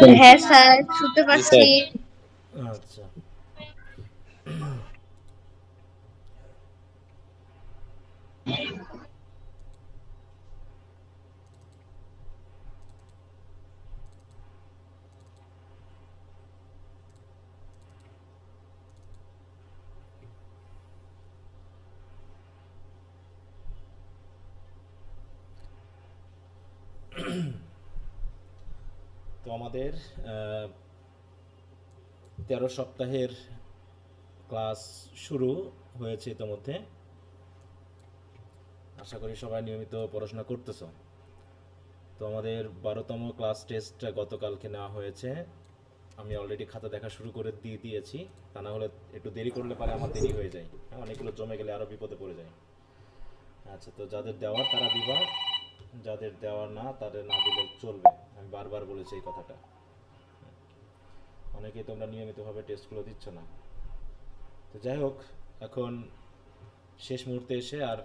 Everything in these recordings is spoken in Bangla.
হ্যাঁ স্যার, শুনতে জি স্যার। পাচ্ছি। আচ্ছা, তো আমাদের 13 সপ্তাহের ক্লাস শুরু হয়েছে ইতোমধ্যে। আশা করি সবাই নিয়মিত পড়াশোনা করতেছো। তো আমাদের 12তম ক্লাস টেস্টটা গতকালকে নেওয়া হয়েছে। আমি অলরেডি খাতা দেখা শুরু করে দিয়েছি। তা না হলে একটু দেরি করলে পারে আমার দেরি হয়ে যায়, হ্যাঁ, অনেকগুলো জমে গেলে আরও বিপদে পড়ে যায়। আচ্ছা, তো যাদের দেওয়ার তারা দিবা, যাদের দেওয়ার না তাদের না দিলে চলবে। আমি বারবার বলেছি এই কথাটা। অনেকেই তোমরা নিয়মিতভাবে টেস্টগুলো দিচ্ছ না। তো যাই হোক, এখন শেষ মুহূর্তে এসে আর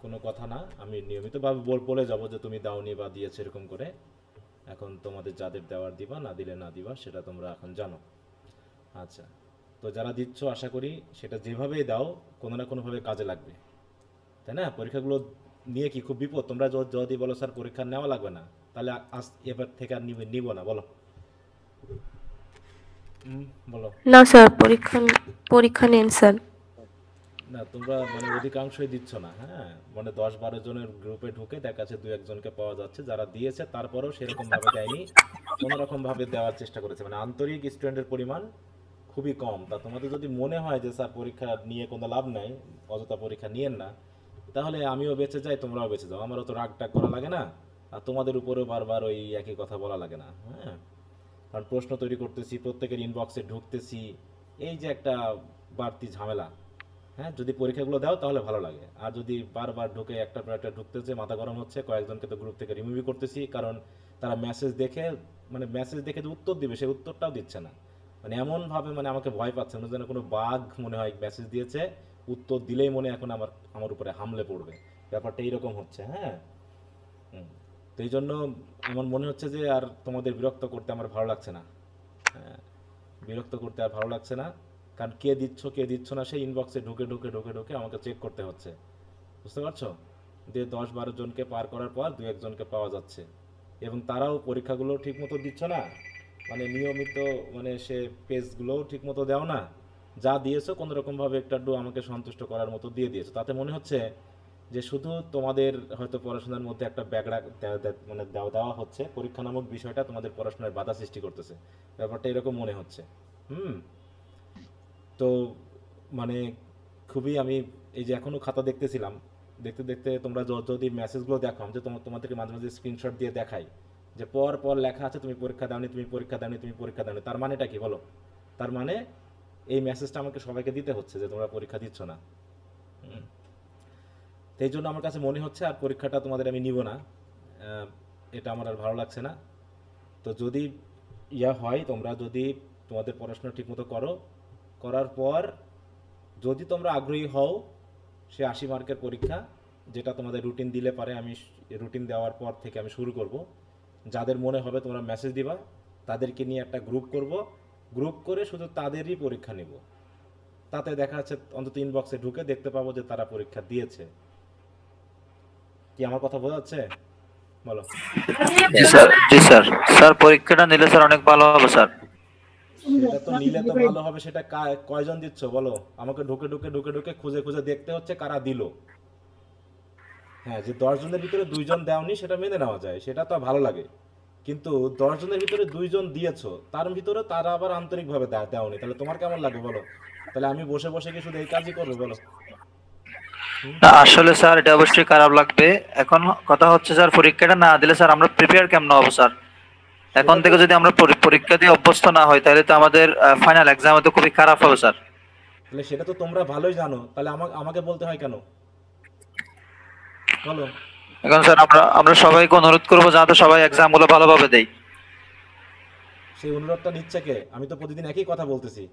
কোনো কথা না, আমি নিয়মিতভাবে বলে যাব যে তুমি দাওনি বা দিয়েছে এরকম করে। এখন তোমাদের যাদের দেওয়ার দিবা, না দিলে না দিবা, সেটা তোমরা এখন জানো। আচ্ছা, তো যারা দিচ্ছ আশা করি সেটা যেভাবেই দাও কোনো না কোনোভাবে কাজে লাগবে, তাই না? পরীক্ষাগুলো নিয়ে কি খুব বিপদ? তোমরা যদি বলো স্যার পরীক্ষা নেওয়া লাগবে না, তাহলে এবার থেকে আর নিব না, বলো। বলো। না স্যার, পরীক্ষা নেন স্যার। না, তোমরা মানে অধিকাংশই দিচ্ছ না, হ্যাঁ, মানে 10-12 জনের গ্রুপে ঢুকে দেখা যাচ্ছে 2-1 জনকে পাওয়া যাচ্ছে যারা দিয়েছে, তারপরেও সেরকম ভাবে দেয়নি, কোনোরকম ভাবে দেওয়ার চেষ্টা করেছে, মানে আন্তরিক স্টুডেন্টের পরিমাণ খুবই কম। তা তোমাদের যদি মনে হয় যে স্যার পরীক্ষা নিয়ে কোনো লাভ নাই, অযথা পরীক্ষা নিয়েন না, তাহলে আমিও বেঁচে যাই, তোমরাও বেঁচে যাও, আমারও তো রাগ টাগ করা লাগে না, আর তোমাদের উপরেও বারবার ওই একই কথা বলা লাগে না, হ্যাঁ। কারণ প্রশ্ন তৈরি করতেছি, প্রত্যেকের ইনবক্সে ঢুকতেছি, এই যে একটা বাড়তি ঝামেলা। হ্যাঁ, যদি পরীক্ষাগুলো দাও তাহলে ভালো লাগে, আর যদি বারবার ঢুকে একটার পর একটা ঢুকতেছে, মাথা গরম হচ্ছে, কয়েকজনকে তো গ্রুপ থেকে রিমুভই করতেছি, কারণ তারা মেসেজ দেখে, মানে মেসেজ দেখে যে উত্তর দিবে সেই উত্তরটাও দিচ্ছে না, মানে এমনভাবে মানে আমাকে ভয় পাচ্ছে, মনে যেন কোনো বাঘ মনে হয় মেসেজ দিয়েছে, উত্তর দিলেই মনে এখন আমার আমার উপরে হামলে পড়বে, ব্যাপারটা এইরকম হচ্ছে, হ্যাঁ। হুম। তো এই জন্য আমার মনে হচ্ছে যে আর তোমাদের বিরক্ত করতে আমার ভালো লাগছে না, হ্যাঁ, বিরক্ত করতে আর ভালো লাগছে না, কারণ কে দিচ্ছ কে দিচ্ছ না সেই ইনবক্সে ঢুকে ঢুকে ঢুকে ঢুকে আমাকে চেক করতে হচ্ছে, বুঝতে পারছো? দিয়ে 10-12 জনকে পার করার পর 2-1 জনকে পাওয়া যাচ্ছে, এবং তারাও পরীক্ষাগুলো ঠিক মতো দিচ্ছ না, মানে নিয়মিত, মানে সে পেজগুলোও ঠিক মতো দেও না, যা দিয়েছো কোনোরকমভাবে একটু আধটু আমাকে সন্তুষ্ট করার মতো দিয়ে দিয়েছো, তাতে মনে হচ্ছে যে শুধু তোমাদের হয়তো পড়াশোনার মধ্যে একটা ব্যাগড়া মানে দেওয়া দেওয়া হচ্ছে, পরীক্ষা নামক বিষয়টা তোমাদের পড়াশোনায় বাধা সৃষ্টি করতেছে, ব্যাপারটা এরকম মনে হচ্ছে। হুম। তো মানে খুবই আমি এই যে এখনো খাতা দেখতেছিলাম, দেখতে দেখতে তোমরা যদি মেসেজগুলো দেখো, আমি যে তোমাদেরকে মাঝে মাঝে স্ক্রিনশট দিয়ে দেখাই যে পর পর লেখা আছে তুমি পরীক্ষা দাওনি, তুমি পরীক্ষা দাওনি, তুমি পরীক্ষা দাওনি, তার মানেটা কি বলো? তার মানে এই মেসেজটা আমাকে সবাইকে দিতে হচ্ছে যে তোমরা পরীক্ষা দিচ্ছ না। হুম। তো এই জন্য আমার কাছে মনে হচ্ছে আর পরীক্ষাটা তোমাদের আমি নিব না, আহ, এটা আমার আর ভালো লাগছে না। তো যদি ইয়া হয়, তোমরা যদি তোমাদের পড়াশোনা ঠিকমতো করো, করার পর যদি তোমরা আগ্রহী হও, সে 80 মার্কের পরীক্ষা, যেটা তোমাদের রুটিন দিলে পারে, আমি রুটিন দেওয়ার পর থেকে আমি শুরু করব, যাদের মনে হবে তোমরা মেসেজ দিবা, তাদেরকে নিয়ে একটা গ্রুপ করব, গ্রুপ করে শুধু তাদেরই পরীক্ষা নিব, তাতে দেখা যাচ্ছে অন্তত ইনবক্সে ঢুকে দেখতে পাবো যে তারা পরীক্ষা দিয়েছে। কি আমার কথা বোঝা যাচ্ছে? বলো। জি স্যার, জি স্যার। স্যার পরীক্ষাটা নিলে স্যার অনেক ভালো হবে স্যার। সেটা তো নিলে তো ভালো হবে, সেটা কয়জন দিচ্ছ বলো? আমাকে ঢুকে ঢুকে ঢুকে ঢুকে খুঁজে খুঁজে দেখতে হচ্ছে কারা দিল। হ্যাঁ, যে 10 জনের ভিতরে 2 জন দেওনি সেটা মেনে নেওয়া যায়, সেটা তো ভালো লাগে, কিন্তু 10 জনের ভিতরে 2 জন দিয়েছো, তার ভিতরে তারা আবার আন্তরিকভাবে দেওনি, তাহলে তোমার কেমন লাগবে বলো? তাহলে আমি বসে বসে কি শুধু এই কাজই করবো বলো? হুম। না আসলে স্যার এটা অবশ্যই খারাপ লাগবে। এখন কথা হচ্ছে স্যার পরীক্ষাটা না দিলে স্যার আমরা প্রিপেয়ার কেমন হবো স্যার? এখন সেটা তো, থেকে যদি আমরা পরীক্ষা দিয়ে অভ্যস্ত না হই তাহলে তো আমাদের ফাইনাল এক্সামে তো খুবই খারাপ হবে স্যার। তাহলে সেটা তো তোমরা ভালোই জানো, তাহলে আমাকে আমাকে বলতে হয় কেন বলো? এখন স্যার আমরা সবাইকে অনুরোধ করবো যাতে সবাই এক্সাম গুলো ভালোভাবে দেয়। সেই অনুরোধটা নিচ্ছে কে? আমি তো প্রতিদিন একই কথা বলতেছি,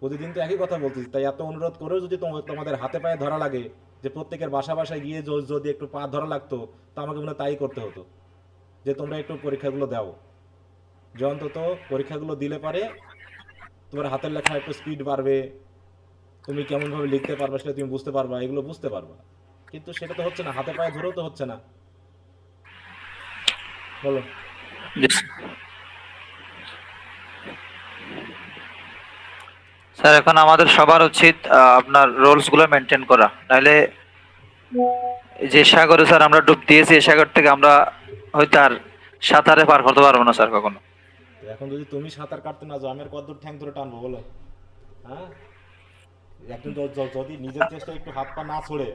প্রতিদিন তো একই কথা বলতেছি, তাই এত অনুরোধ করেও যদি তোমাদের হাতে পায়ে ধরা লাগে, যে প্রত্যেকের বাসা বাসায় গিয়ে যদি একটু পা ধরা লাগতো, তো আমাকে মনে হয় তাই করতে হতো, যে তোমরা একটু পরীক্ষাগুলো দাও। যে অন্তত পরীক্ষাগুলো দিলে পারে তোমার হাতের লেখা একটু স্পিড বাড়বে, তুমি কেমন ভাবে লিখতে পারবে সেটা তুমি বুঝতে পারবা, এগুলো বুঝতে পারবা। কিন্তু সেটা তো হচ্ছে না, হাতে পায়ে ধরেও তো হচ্ছে না। বলো। জি স্যার, এখন আমাদের সবার উচিত আপনার রুলস গুলো মেনটেন করা, নাহলে যে সাগরে স্যার আমরা ডুব দিয়েছি, এই সাগর থেকে আমরা হয়তো আর সাঁতারে পার করতে পারবো না স্যার কখনো। তো এখন যদি তুমি সাঁতার কাটতে না যাও, আমি আর কতদূর ঠ্যাং ধরে টানবো বলো? হ্যাঁ, একজন যদি নিজের চেষ্টায় একটু হাত পা না ছড়ে,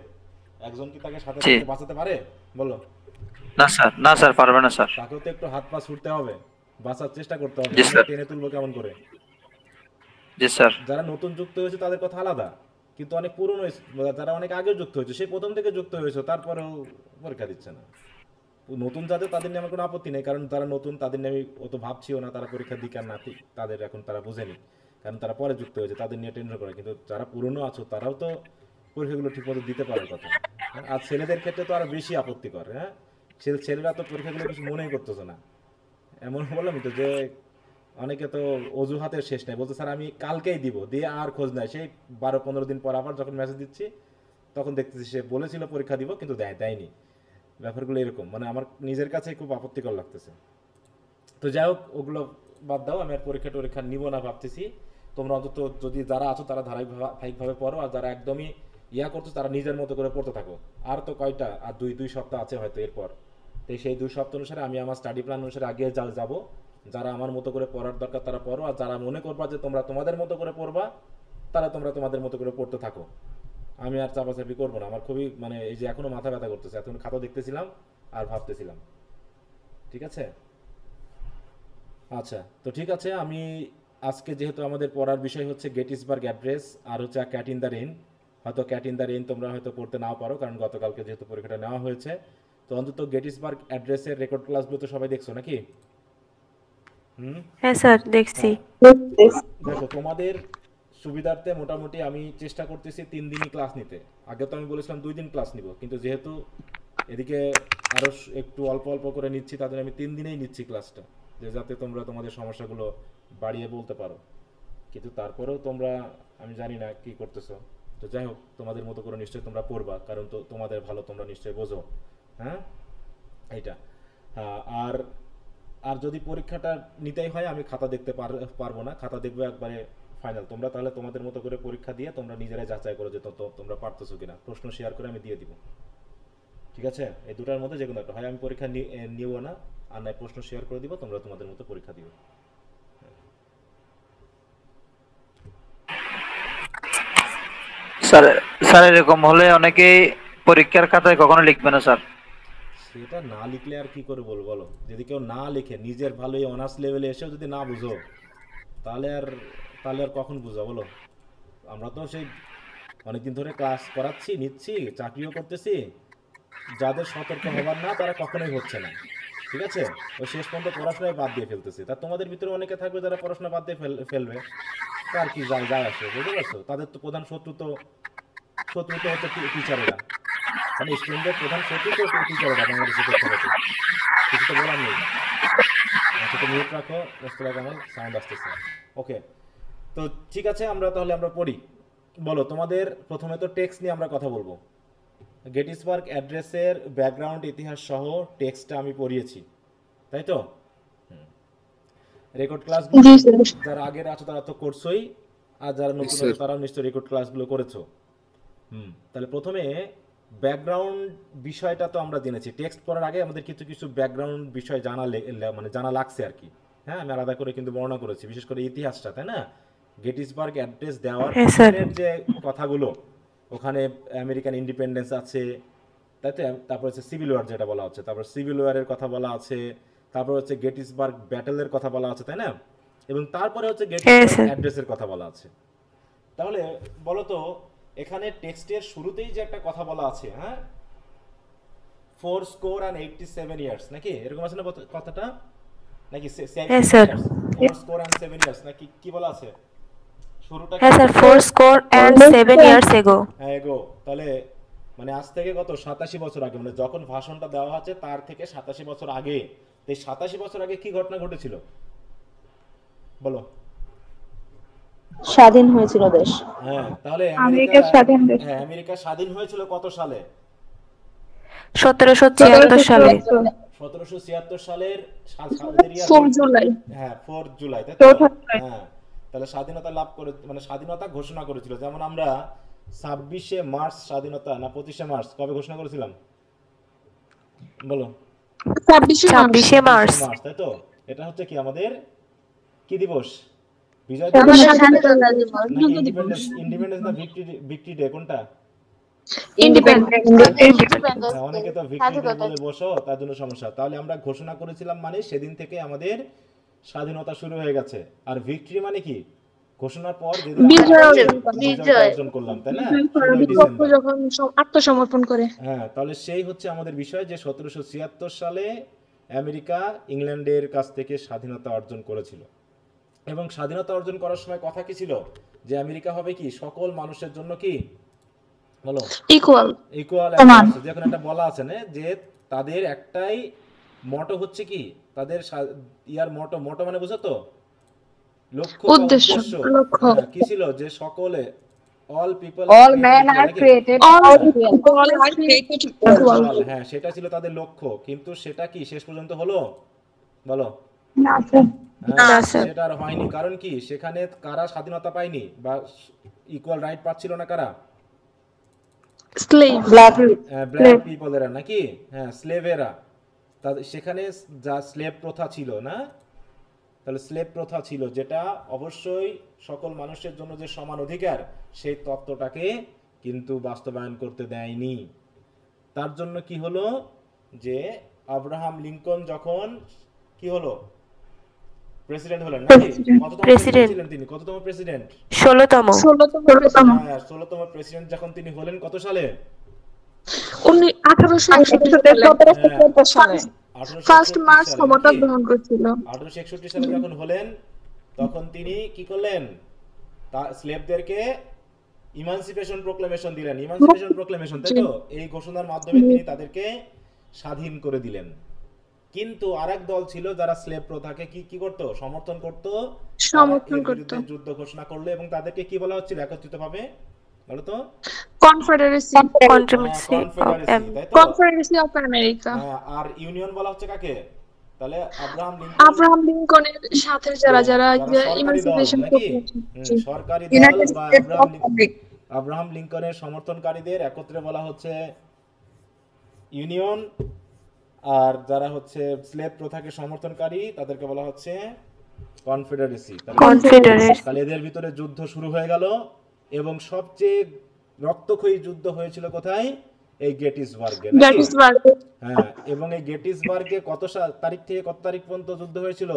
একজন কি তাকে সাথে জি থেকে বাঁচাতে পারে? বলো। না স্যার, না স্যার, পারবে না স্যার। তাকেও তো একটু হাত পা ছুটতে হবে, বাঁচার চেষ্টা করতে হবে, জি আমি আর স্যার। টেনে তুলবো কেমন করে? জি স্যার। যারা নতুন যুক্ত হয়েছে তাদের কথা আলাদা, কিন্তু অনেক পুরনো যারা অনেক আগেও যুক্ত হয়েছে, সেই প্রথম থেকে যুক্ত হয়েছে, তারপরেও পরীক্ষা দিচ্ছে না। নতুন যাদের, তাদের নিয়ে আমার কোনো আপত্তি নেই, কারণ তারা নতুন, তাদের নিয়ে আমি অত ভাবছিও না তারা পরীক্ষা দিক আর না দিক, তাদের এখন তারা বুঝেনি, কারণ তারা পরে যুক্ত হয়েছে, তাদের নিয়ে টেনশন করে। কিন্তু যারা পুরনো আছো তারাও তো পরীক্ষাগুলো ঠিকমতো দিতে পারার কথা। হ্যাঁ, আর ছেলেদের ক্ষেত্রে তো আরো বেশি আপত্তি করে। হ্যাঁ, ছেলেরা তো পরীক্ষাগুলো কিছু মনেই করতেছে না। এমন বললাম তো যে অনেকে তো অজুহাতের শেষ নাই, বলতে স্যার আমি কালকেই দিব, দিয়ে আর খোঁজ নাই, সেই 12-15 দিন পর আবার যখন মেসেজ দিচ্ছি তখন দেখতেছি সে বলেছিল পরীক্ষা দিব কিন্তু দেয়নি। ব্যাপারগুলো এরকম, মানে আমার নিজের কাছে খুব আপত্তিকর লাগতেছে। তো যাই হোক, ওগুলো বাদ দাও, আমি আর পরীক্ষা নিব না ভাবতেছি। তোমরা অন্তত যদি যারা আছো তারা ধারাবাহিকভাবে পড়ো, আর যারা একদমই করছো তারা নিজের মতো করে পড়তে থাকো। আর তো কয়টা, আর দুই সপ্তাহ আছে হয়তো এরপর। তো সেই 2 সপ্তাহ অনুসারে আমি আমার স্টাডি প্ল্যান অনুসারে আগে যাবো। যারা আমার মতো করে পড়ার দরকার তারা পড়ো, আর যারা মনে করবা যে তোমরা তোমাদের মতো করে পড়বা, তারা তোমরা তোমাদের মতো করে পড়তে থাকো। আমি আর চাপাচাপি করবো না। আমার খুবই মানে এই যে এখনো মাথা ব্যথা করতেছে, এতক্ষণ খাতা দেখতেছিলাম আর ভাবতেছিলাম। ঠিক আছে? আচ্ছা, তো ঠিক আছে। আমি আজকে যেহেতু আমাদের পড়ার বিষয় হচ্ছে গেটিসবার্গ অ্যাড্রেস আর হচ্ছে ক্যাট ইন দ্য রেইন, হয়তো ক্যাট ইন দ্য রেইন তোমরা হয়তো পড়তে নাও পারো, কারণ গতকালকে যেহেতু পরীক্ষাটা নেওয়া হয়েছে। তো অন্তত গেটিসবার্গ অ্যাড্রেসের রেকর্ড ক্লাসগুলো তো সবাই দেখছো নাকি? হুম। হ্যাঁ স্যার, দেখছি। হ্যাঁ, দেখো তোমাদের সুবিধার্থে মোটামুটি আমি চেষ্টা করতেছি 3 দিনই ক্লাস নিতে। আগে তো আমি বলেছিলাম 2 দিন ক্লাস নিব, কিন্তু যেহেতু এদিকে আরো একটু অল্প অল্প করে নিচ্ছি, তাদের আমি 3 দিনেই নিচ্ছি ক্লাসটা, যে যাতে তোমরা তোমাদের সমস্যাগুলো বাড়িয়ে বলতে পারো। কিন্তু তারপরেও তোমরা, আমি জানি না কি করতেছো। তো যাই হোক, তোমাদের মতো করে নিশ্চয়ই তোমরা পড়বা, কারণ তো তোমাদের ভালো তোমরা নিশ্চয়ই বোঝো। হ্যাঁ, এইটা। আর আর যদি পরীক্ষাটা নিতেই হয়, আমি খাতা দেখতে পারবো না, খাতা দেখবো একবারে ফাইনাল। তোমরা তাহলে তোমাদের মতো করে পরীক্ষা দিয়ে তোমরা নিজেরাই যাচাই করো যে তোমরা পারতেছো কিনা, প্রশ্ন শেয়ার করে আমি দিয়ে দিব। ঠিক আছে? এই দুটার মধ্যে যে কোনো একটা, হয় আমি পরীক্ষা নিব না, আর নয় প্রশ্ন শেয়ার করে দিব, তোমরা তোমাদের মতো পরীক্ষা দিবে। স্যার, স্যার এরকম হলে অনেকেই পরীক্ষার খাতায় কখনো লিখবে না স্যার। সেটা না লিখলে আর কি করে বল বলো? যদি কেউ না লিখে, নিজের ভালোই অনার্স লেভেলে এসেও যদি না বুঝো, তাহলে আর তাহলে আর কখন বুঝা বলো? আমরা তো সেই অনেকদিন ধরে ক্লাস করাচ্ছি, নিচ্ছি, চাকরিও করতেছি, যাদের সতর্ক হবার না তারা কখনোই হচ্ছে না। ঠিক আছে? ওই শেষ পর্যন্ত পড়াশোনায় বাদ দিয়ে ফেলতেছে। তা তোমাদের ভিতরে অনেকে থাকবে যারা পড়াশোনা বাদ দিয়ে ফেলবে, তার কি যায় যায় আসে, বুঝতে পারছো? তাদের তো প্রধান শত্রু তো হচ্ছে টিচারেরা, মানে স্টুডেন্টদের প্রধান শত্রু তো টিচারেরা বাংলাদেশের প্রেক্ষাপটে। কিছু তো বলার নেই। আচ্ছা, তো মিউট রাখো, মোস্তফা কামাল, সাউন্ড আসতেছে। ওকে, তো ঠিক আছে, আমরা পড়ি। বলো, তোমাদের প্রথমে তো টেক্সট নিয়ে আমরা কথা বলবো। গেটিসবার্গ অ্যাড্রেসের ব্যাকগ্রাউন্ড ইতিহাস সহ টেক্সটটা আমি পড়িয়েছি, তাই তো? রেকর্ড ক্লাসগুলো যারা আগের আছো তারা তো করছোই, আর যারা নতুন আছো তারাও নিশ্চয়ই রেকর্ড ক্লাসগুলো করেছো। তাহলে প্রথমে ব্যাকগ্রাউন্ড বিষয়টা তো আমরা জেনেছি। টেক্সট পড়ার আগে আমাদের কিছু কিছু ব্যাকগ্রাউন্ড বিষয় মানে জানা লাগছে আর কি। হ্যাঁ, আমি আলাদা করে কিন্তু বর্ণনা করেছি, বিশেষ করে ইতিহাসটা, তাই না? গেটিসবার্গ অ্যাড্রেস দেওয়ার হ্যাঁ স্যার। পিছনের যে কথাগুলো, ওখানে আমেরিকান ইন্ডিপেন্ডেন্স আছে, তাই তো? তারপর হচ্ছে সিভিল ওয়ার যেটা বলা হচ্ছে, তারপর সিভিল ওয়ারের কথা বলা আছে, তারপর হচ্ছে গেটিসবার্গ ব্যাটেলের কথা বলা আছে, তাই না? এবং তারপরে হচ্ছে হ্যাঁ গেটিসবার্গ স্যার। অ্যাড্রেসের কথা বলা আছে। তাহলে বলো তো, এখানে টেক্সটের শুরুতেই যে একটা কথা বলা আছে, হ্যাঁ, 487 ইয়ার্স, নাকি এরকম আছে না কথাটা? নাকি হ্যাঁ স্যার। 4 ইয়ার্স, নাকি কি বলা আছে? শুরুটা হ্যাঁ স্যার, 4 years ago। হ্যাঁ গো, তাহলে মানে আজ থেকে কত 87 বছর আগে, মানে যখন ভাষণটা দেওয়া হচ্ছে তার থেকে 87 বছর আগে। এই 87 বছর আগে কি ঘটনা ঘটেছিল? বলো। স্বাধীন হয়েছিল দেশ। হ্যাঁ, তাহলে আমেরিকা স্বাধীন দেশ। হ্যাঁ, আমেরিকা স্বাধীন হয়েছিল কত সালে? 1776 সালে। 1776 সালের সালের ইয়ার 4 জুলাই। হ্যাঁ 4 জুলাই, তাই তো? চৌঠা জুলাই। হ্যাঁ, তাহলে স্বাধীনতা লাভ করে মানে স্বাধীনতা ঘোষণা করেছিল। যেমন আমরা 26শে মার্চ স্বাধীনতা না 25শে মার্চ কবে ঘোষণা করেছিলাম বলো? 26শে মার্চ। মার্চ, তাই তো? এটা হচ্ছে কি আমাদের কি দিবস? বিজয় আমাদের দিবস স্বাধীনতা নাকি যুদ্ধ দিবস। ইন্ডিপেন্ডেন্স না ভিক্টরি ডে কোনটা? ইন্ডিপেন্ডেন্স। হ্যাঁ, অনেকে তো ভিক্টরি ডে বলে বসো, তার জন্য সমস্যা। তাহলে আমরা ঘোষণা করেছিলাম মানে সেদিন থেকে আমাদের স্বাধীনতা শুরু হয়ে গেছে। আর ভিক্টরি মানে কি? ঘোষণার পর যেদিন বিজয় আমরা অর্জন করা। বিজয় অর্জন করলাম, তাই না? 16 বিপক্ষ ডিসেম্বর। যখন আত্মসমর্পণ করে। হ্যাঁ, তাহলে সেই হচ্ছে আমাদের বিষয় যে 1776 সালে আমেরিকা ইংল্যান্ডের কাছ থেকে স্বাধীনতা অর্জন করেছিল। এবং স্বাধীনতা অর্জন করার সময় কথা কি ছিল? যে আমেরিকা হবে কি সকল মানুষের জন্য কি বলো ইকুয়াল। ইকুয়াল। যখন একটা বলা আছে না যে তাদের একটাই মটো হচ্ছে কি তাদের ইয়ার মটো মানে বুঝো তো লক্ষ্য বা উদ্দেশ্য, লক্ষ্য। হ্যাঁ, কি ছিল যে সকলে all people All men are created All are created equal. হ্যাঁ, সেটা ছিল তাদের লক্ষ্য। কিন্তু সেটা কি শেষ পর্যন্ত হলো বলো? না স্যার। হ্যাঁ, না, স্যার। সেটা আর হয়নি। কারণ কি সেখানে কারা স্বাধীনতা পায়নি বা ইকুয়াল রাইট পাচ্ছিল না কারা? স্লেভ। black ব্ল্যাক পিপলেরা নাকি? হ্যাঁ, স্লেভেরা। তাদের সেখানে যা স্লেভ প্রথা ছিল না, তাহলে স্লেভ প্রথা ছিল যেটা অবশ্যই সকল মানুষের জন্য যে সমান অধিকার সেই তত্ত্বটাকে কিন্তু বাস্তবায়ন করতে দেয়নি। তার জন্য কি হলো যে আব্রাহাম লিঙ্কন যখন কি হলো প্রেসিডেন্ট হলেন নাকি? কততম প্রেসিডেন্ট ছিলেন তিনি? কততম প্রেসিডেন্ট? 16তম। 16তম। হ্যাঁ, 16তম প্রেসিডেন্ট যখন তিনি হলেন কত সালে? 1861 সালে। ফার্স্ট 1861 মার্চ সালে ক্ষমতা নাকি? গ্রহণ করেছিল। 1861 সালে যখন হলেন তখন তিনি কি করলেন? স্লেভদেরকে ইমানসিপেশন প্রোক্লেমেশন দিলেন। ইমানসিপেশন প্রোক্লেমেশন, তাই তো? এই ঘোষণার মাধ্যমে তিনি তাদেরকে স্বাধীন করে দিলেন। কিন্তু আরেক দল ছিল যারা স্লেভ প্রথাকে কি করত? সমর্থন করত। সমর্থন করত। বিরুদ্ধে যুদ্ধ ঘোষণা করলো এবং তাদেরকে কি বলা হচ্ছিল একত্রিতভাবে বলো তো? কনফেডারেসি। Confederacy of কনফেডারেসি, তাই তো? Confederacy of America. হ্যাঁ, আর ইউনিয়ন বলা হচ্ছে কাকে? তাহলে আব্রাহাম লিঙ্কনের সাথে যারা সরকারি ইমানসিপেশন দল নাকি? সরকারি দল বা আব্রাহাম লিঙ্কনের সমর্থনকারীদের একত্রে বলা হচ্ছে ইউনিয়ন, আর যারা হচ্ছে স্লেভ প্রথাকে সমর্থনকারী তাদেরকে বলা হচ্ছে কনফেডারেসি। Confederate। তাহলে এদের ভিতরে যুদ্ধ শুরু হয়ে গেল এবং সবচেয়ে রক্তক্ষয়ী যুদ্ধ হয়েছিল কোথায়? এই গেটিসবার্গে নাকি? হ্যাঁ, এবং এই গেটিসবার্গে কত তারিখ থেকে কত তারিখ পর্যন্ত যুদ্ধ হয়েছিল?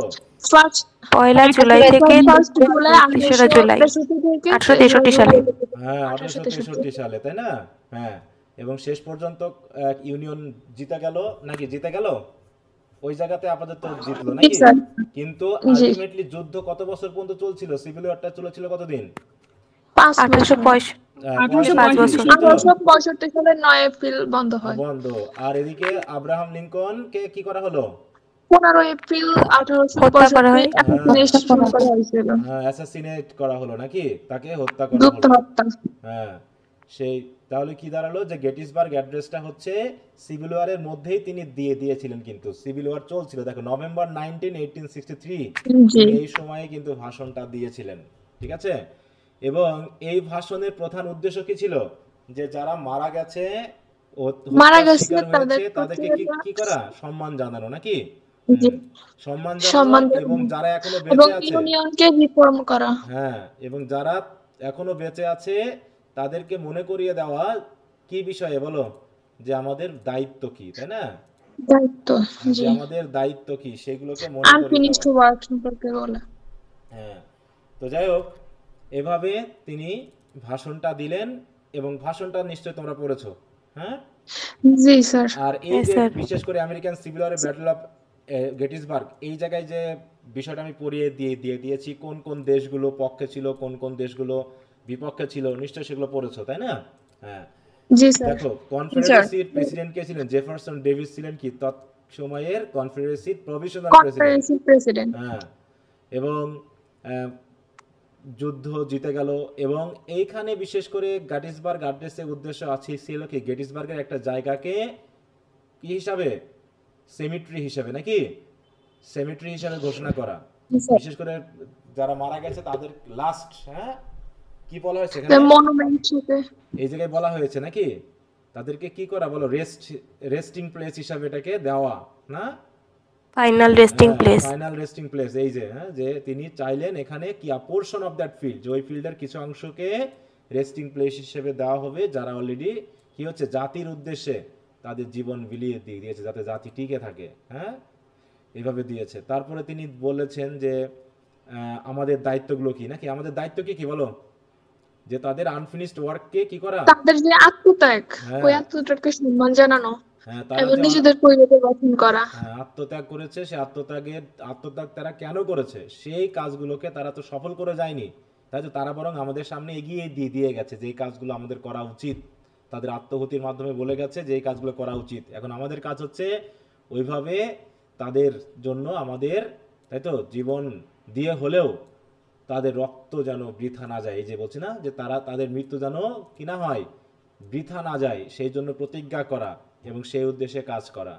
পয়লা জুলাই থেকে 3রা জুলাই 1863 সালে। হ্যাঁ, 1863 সালে, তাই না? হ্যাঁ, এবং শেষ পর্যন্ত ইউনিয়ন জিতে গেল নাকি? জিতে গেল ওই জায়গাতে আপাতত জিতলো নাকি? কিন্তু আলটিমেটলি যুদ্ধ কত বছর পর্যন্ত চলছিল? সিভিল ওয়ারটা চলেছিল কতদিন? 1865 সালের 9 এপ্রিল বন্ধ হয়। বন্ধ। আর এদিকে আব্রাহাম লিঙ্কন কে কি করা হলো? 15 এপ্রিল 1865 অ্যাসাসিনেট করা হলো নাকি? তাকে হত্যা করা হলো। হ্যাঁ, সেই তাহলে কি দাঁড়ালো যে গেটিসবার্গ অ্যাড্রেসটা হচ্ছে সিভিল ওয়ারের মধ্যেই তিনি দিয়েছিলেন। কিন্তু সিভিল ওয়ার চলছিল, দেখো নভেম্বর 19, 1863 এই সময়ে কিন্তু ভাষণটা দিয়েছিলেন, ঠিক আছে? এবং এই ভাষণের প্রধান উদ্দেশ্য কি ছিল? যে যারা মারা গেছে তাদেরকে কি করা? সম্মান জানানো নাকি? সম্মান জানানো এবং যারা এখনো বেঁচে আছে ইউনিয়নকে রিফর্ম করা। হ্যাঁ, এবং যারা এখনো বেঁচে আছে তাদেরকে মনে করিয়ে দেওয়া কি বিষয়ে বলো? যে আমাদের দায়িত্ব কি, তাই না? দায়িত্ব, যে আমাদের দায়িত্ব কি সেগুলোকে মনে করিয়ে আনফিনিশড ওয়ার্ক সম্পর্কে বলা। হ্যাঁ, তো যাই হোক এভাবে তিনি ভাষণটা দিলেন এবং ভাষণটা নিশ্চয়ই তোমরা পড়েছো। হ্যাঁ জি স্যার। আর এই যে বিশেষ করে আমেরিকান সিভিল ওয়ারের ব্যাটল অফ গেটিসবার্গ এই জায়গায় যে বিষয়টা আমি পড়িয়ে দিয়েছি কোন কোন দেশগুলো পক্ষে ছিল কোন কোন দেশগুলো বিপক্ষে ছিল, নিশ্চয়ই সেগুলো পড়েছো, তাই না? হ্যাঁ জি স্যার। দেখো কনফেডারেসির প্রেসিডেন্ট কে ছিলেন? জেফারসন ডেভিস ছিলেন কি তৎসময়ের কনফেডারেসির প্রভিশনাল প্রেসিডেন্ট। প্রেসিডেন্ট। হ্যাঁ, এবং আহ, যুদ্ধ জিতে গেল। এবং এইখানে বিশেষ করে গ্যাটিসবার্গ অ্যাড্রেসের উদ্দেশ্য আছে ছিল কি গেটিসবার্গের একটা জায়গাকে কি হিসাবে সেমিট্রি হিসাবে নাকি সেমিট্রি হিসাবে ঘোষণা করা, বিশেষ করে যারা মারা গেছে তাদের লাস্ট কি বলা হয়েছে এখানে মনুমেন্ট হিসেবে এই জায়গায় বলা হয়েছে নাকি তাদেরকে কি করা বলো রেস্টিং প্লেস হিসাবে এটাকে দেওয়া না final resting place. Final resting place এই যে যে তিনি চাইলেন এখানে কি পোরশন অফ দ্যাট ফিল্ড যে ওই ফিল্ডের কিছু অংশকে রেস্টিং প্লেস হিসেবে দেওয়া হবে যারা অলরেডি কি হচ্ছে জাতির উদ্দেশ্যে তাদের জীবন বিলিয়ে দিয়েছে যাতে জাতি টিকে থাকে এইভাবে দিয়েছে। তারপরে তিনি বলেছেন যে আমাদের দায়িত্বগুলো কি নাকি আমাদের দায়িত্ব কি বলো যে তাদের আনফিনিশড ওয়ার্ককে কি করা তাদের যে আত্মত্যাগ ওই আত্মত্যাগকে সম্মান জানানো এবং তারা নিজেদের পরিবেশ গঠন করা আত্মত্যাগ করেছে সে আত্মত্যাগ তারা কেন করেছে সেই কাজগুলোকে তারা তো সফল করে যায়নি তাই তো তারা বরং আমাদের সামনে এগিয়ে দিয়ে গেছে যে এই কাজগুলো আমাদের করা উচিত তাদের আত্মহতির মাধ্যমে বলে গেছে যে এই কাজগুলো করা উচিত। এখন আমাদের কাজ হচ্ছে ওইভাবে তাদের জন্য আমাদের তাই তো জীবন দিয়ে হলেও তাদের রক্ত যেন বৃথা না যায় এই যে বলছি না যে তারা তাদের মৃত্যু যেন কি না হয় বৃথা না যায় সেই জন্য প্রতিজ্ঞা করা এবং সেই উদ্দেশ্যে কাজ করা।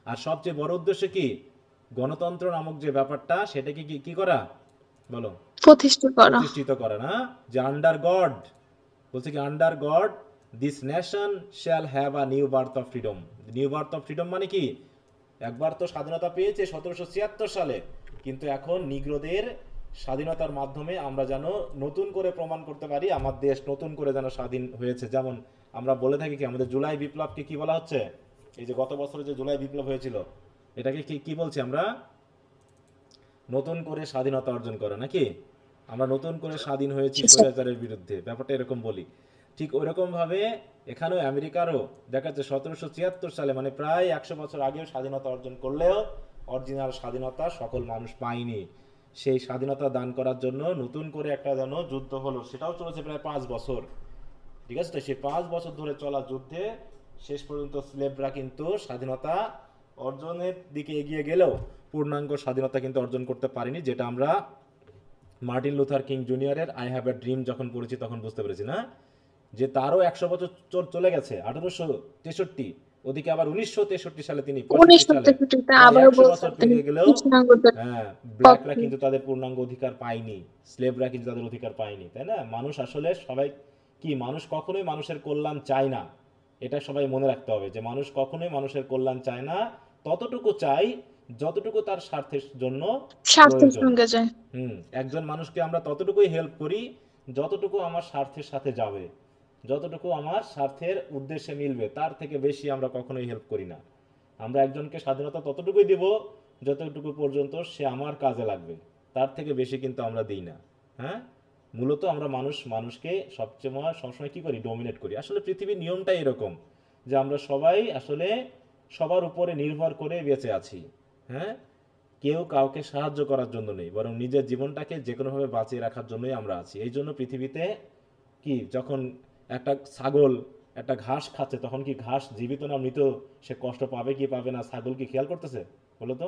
আর সবচেয়ে বড় উদ্দেশ্য কি গণতন্ত্র নামক যে ব্যাপারটা সেটাকে কি করা বলো প্রতিষ্ঠিত করা না যে আন্ডার গড বলছে কি under god this nation shall have a new birth of freedom. New birth of freedom মানে কি একবার তো স্বাধীনতা পেয়েছে 1776 সালে কিন্তু এখন নিগ্রোদের স্বাধীনতার মাধ্যমে আমরা যেন নতুন করে প্রমাণ করতে পারি আমার দেশ নতুন করে যেন স্বাধীন হয়েছে। যেমন আমরা বলে থাকি কি আমাদের জুলাই বিপ্লবকে কি বলা হচ্ছে এই যে গত বছরে যে জুলাই বিপ্লব হয়েছিল এটাকে কি বলছি আমরা নতুন করে স্বাধীনতা অর্জন করা নাকি আমরা নতুন করে স্বাধীন হয়েছি স্বৈরাচারের বিরুদ্ধে ব্যাপারটা এরকম বলি। ঠিক ওইরকম ভাবে এখানেও আমেরিকারও দেখা যাচ্ছে 1776 সালে মানে প্রায় 100 বছর আগেও স্বাধীনতা অর্জন করলেও অরিজিনাল স্বাধীনতা সকল মানুষ পায়নি। সেই স্বাধীনতা দান করার জন্য নতুন করে একটা যেন যুদ্ধ হলো সেটাও চলেছে প্রায় 5 বছর ঠিক আছে। তো সেই 5 বছর ধরে চলা যুদ্ধে শেষ পর্যন্ত স্লেভরা কিন্তু স্বাধীনতা অর্জনের দিকে এগিয়ে গেলেও পূর্ণাঙ্গ স্বাধীনতা কিন্তু অর্জন করতে পারেনি যেটা আমরা মার্টিন লুথার কিং জুনিয়রের আই হ্যাভ এ ড্রিম যখন পড়েছি তখন বুঝতে পেরেছি না যে তারও 100 বছর চলে গেছে 1863 ওদিকে আবার 1963 সালে তিনি ব্ল্যাকরা কিন্তু তাদের পূর্ণাঙ্গ অধিকার পায়নি স্লেভরা কিন্তু তাদের অধিকার পায়নি তাই না। মানুষ আসলে সবাই কি মানুষ কখনোই মানুষের কল্যাণ চায় না এটা সবাই মনে রাখতে হবে যে মানুষ কখনোই মানুষের কল্যাণ চায় না ততটুকু চাই যতটুকু তার স্বার্থের জন্য একজন মানুষকে আমরা ততটুকুই হেল্প করি যতটুকু আমার স্বার্থের সাথে যাবে যতটুকু আমার স্বার্থের উদ্দেশ্যে মিলবে তার থেকে বেশি আমরা কখনোই হেল্প করি না। আমরা একজনকে স্বাধীনতা ততটুকুই দিব যতটুকু পর্যন্ত সে আমার কাজে লাগবে তার থেকে বেশি কিন্তু আমরা দিই না। মূলত আমরা মানুষকে সবসময় কি করি ডমিনেট করি। আসলে পৃথিবীর নিয়মটাই এরকম যে আমরা সবাই আসলে সবার উপরে নির্ভর করে বেঁচে আছি। কেউ কাউকে সাহায্য করার জন্য নেই বরং নিজের জীবনটাকে যে কোনোভাবে বাঁচিয়ে রাখার জন্যই আমরা আছি। এই জন্য পৃথিবীতে কি যখন একটা ছাগল একটা ঘাস খাচ্ছে তখন কি ঘাস জীবিত না মৃত সে কষ্ট পাবে কি পাবে না ছাগল কি খেয়াল করতেছে বলো তো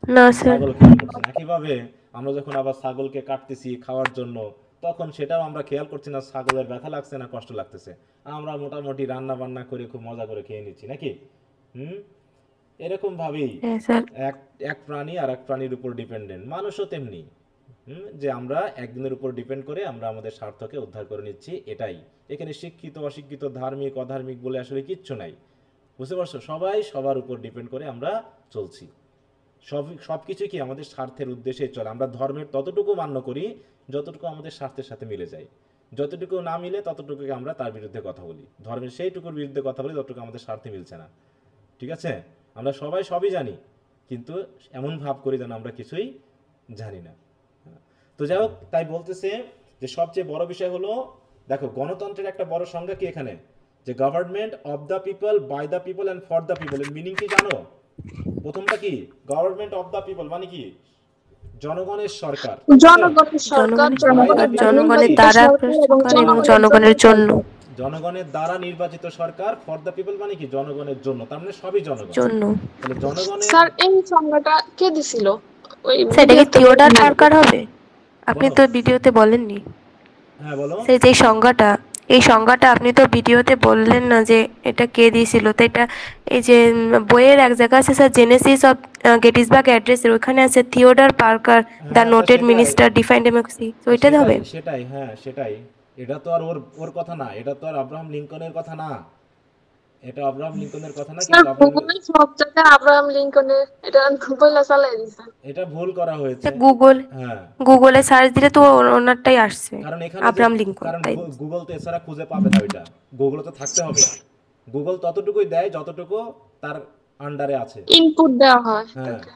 না স্যার ছাগল খেয়াল করছে না। কিভাবে আমরা যখন আবার ছাগলকে কাটতেছি খাওয়ার জন্য তখন সেটাও আমরা খেয়াল করছি না ছাগলের ব্যথা লাগছে না কষ্ট লাগতেছে আমরা মোটামুটি রান্না বান্না করে খুব মজা করে খেয়ে নিচ্ছি নাকি এরকম ভাবেই এক প্রাণী আর এক প্রাণীর উপর ডিপেন্ডেন্ট মানুষও তেমনি যে আমরা একদিনের উপর ডিপেন্ড করে আমরা আমাদের স্বার্থকে উদ্ধার করে নিচ্ছি এটাই। এখানে শিক্ষিত অশিক্ষিত ধার্মিক অধার্মিক বলে আসলে কিচ্ছু নাই বুঝতে পারছো সবাই সবার উপর ডিপেন্ড করে আমরা চলছি সবকিছু কি আমাদের স্বার্থের উদ্দেশ্যে চলে। আমরা ধর্মের ততটুকু মান্য করি যতটুকু আমাদের স্বার্থের সাথে মিলে যায় যতটুকু না মিলে ততটুকু আমরা তার বিরুদ্ধে কথা বলি ধর্মের সেইটুকুর বিরুদ্ধে কথা বলি যতটুকু আমাদের স্বার্থে মিলছে না ঠিক আছে। আমরা সবই জানি কিন্তু এমন ভাব করি যেন আমরা কিছুই জানি না। তো যাই হোক তাই বলতেছে যে সবচেয়ে বড় বিষয় হলো দেখো গণতন্ত্রের একটা বড় সংজ্ঞা কি এখানে যে government of the people by the people and for the people এর মিনিং কি জানো প্রথমটা কি গভর্নমেন্ট অফ দ্য পিপল মানে কি জনগণের সরকার জনগণের দ্বারা এবং জনগণের জন্য জনগণের দ্বারা নির্বাচিত সরকার ফর দ্য পিপল মানে কি জনগণের জন্য তার মানে সবই জনগণ তাহলে জনগণের স্যার এই সংজ্ঞাটা কে দিছিল সেটা কি থিওডর পার্কার হবে আপনি বলো। তো ভিডিওতে বলেননি হ্যাঁ বলো। সেই যে সংজ্ঞাটা আপনি তো ভিডিওতে বললেন না যে এটা কে দিয়েছিল, তো এটা এই যে বইয়ের এক জায়গা আছে স্যার, জেনেসিস অফ গেটিসবার্গ অ্যাড্রেসের ওখানে আছে থিওডর পার্কার দ্য হ্যাঁ তা নোটেড সেটাই, মিনিস্টার ডিফাইন ডেমোক্রেসি, তো তো ওইটাতে হবে। সেটাই হ্যাঁ সেটাই। এটা তো আর ওর ওর কথা না, এটা তো আর আব্রাহাম লিঙ্কনের কথা না, এটা আব্রাহাম লিঙ্কনের কথা না, স্যার কিন্তু আব্রাহাম গুগলে সব জায়গায় আব্রাহাম লিঙ্কনের এটা বইলা চালাই দিছে। এটা ভুল করা হয়েছে। হ্যাঁ গুগলে সার্চ দিলে তো ওনারটাই আসছে, কারণ এখানে যে আব্রাহাম লিঙ্কন, কারণ তাই। গুগল তো এছাড়া খুঁজে পাবে না, ওইটা গুগলে তো থাকতে হবে। গুগল ততটুকুই দেয় যতটুকু তার আন্ডারে আছে। ইনপুট দেওয়া হয় হ্যাঁ, তাকে।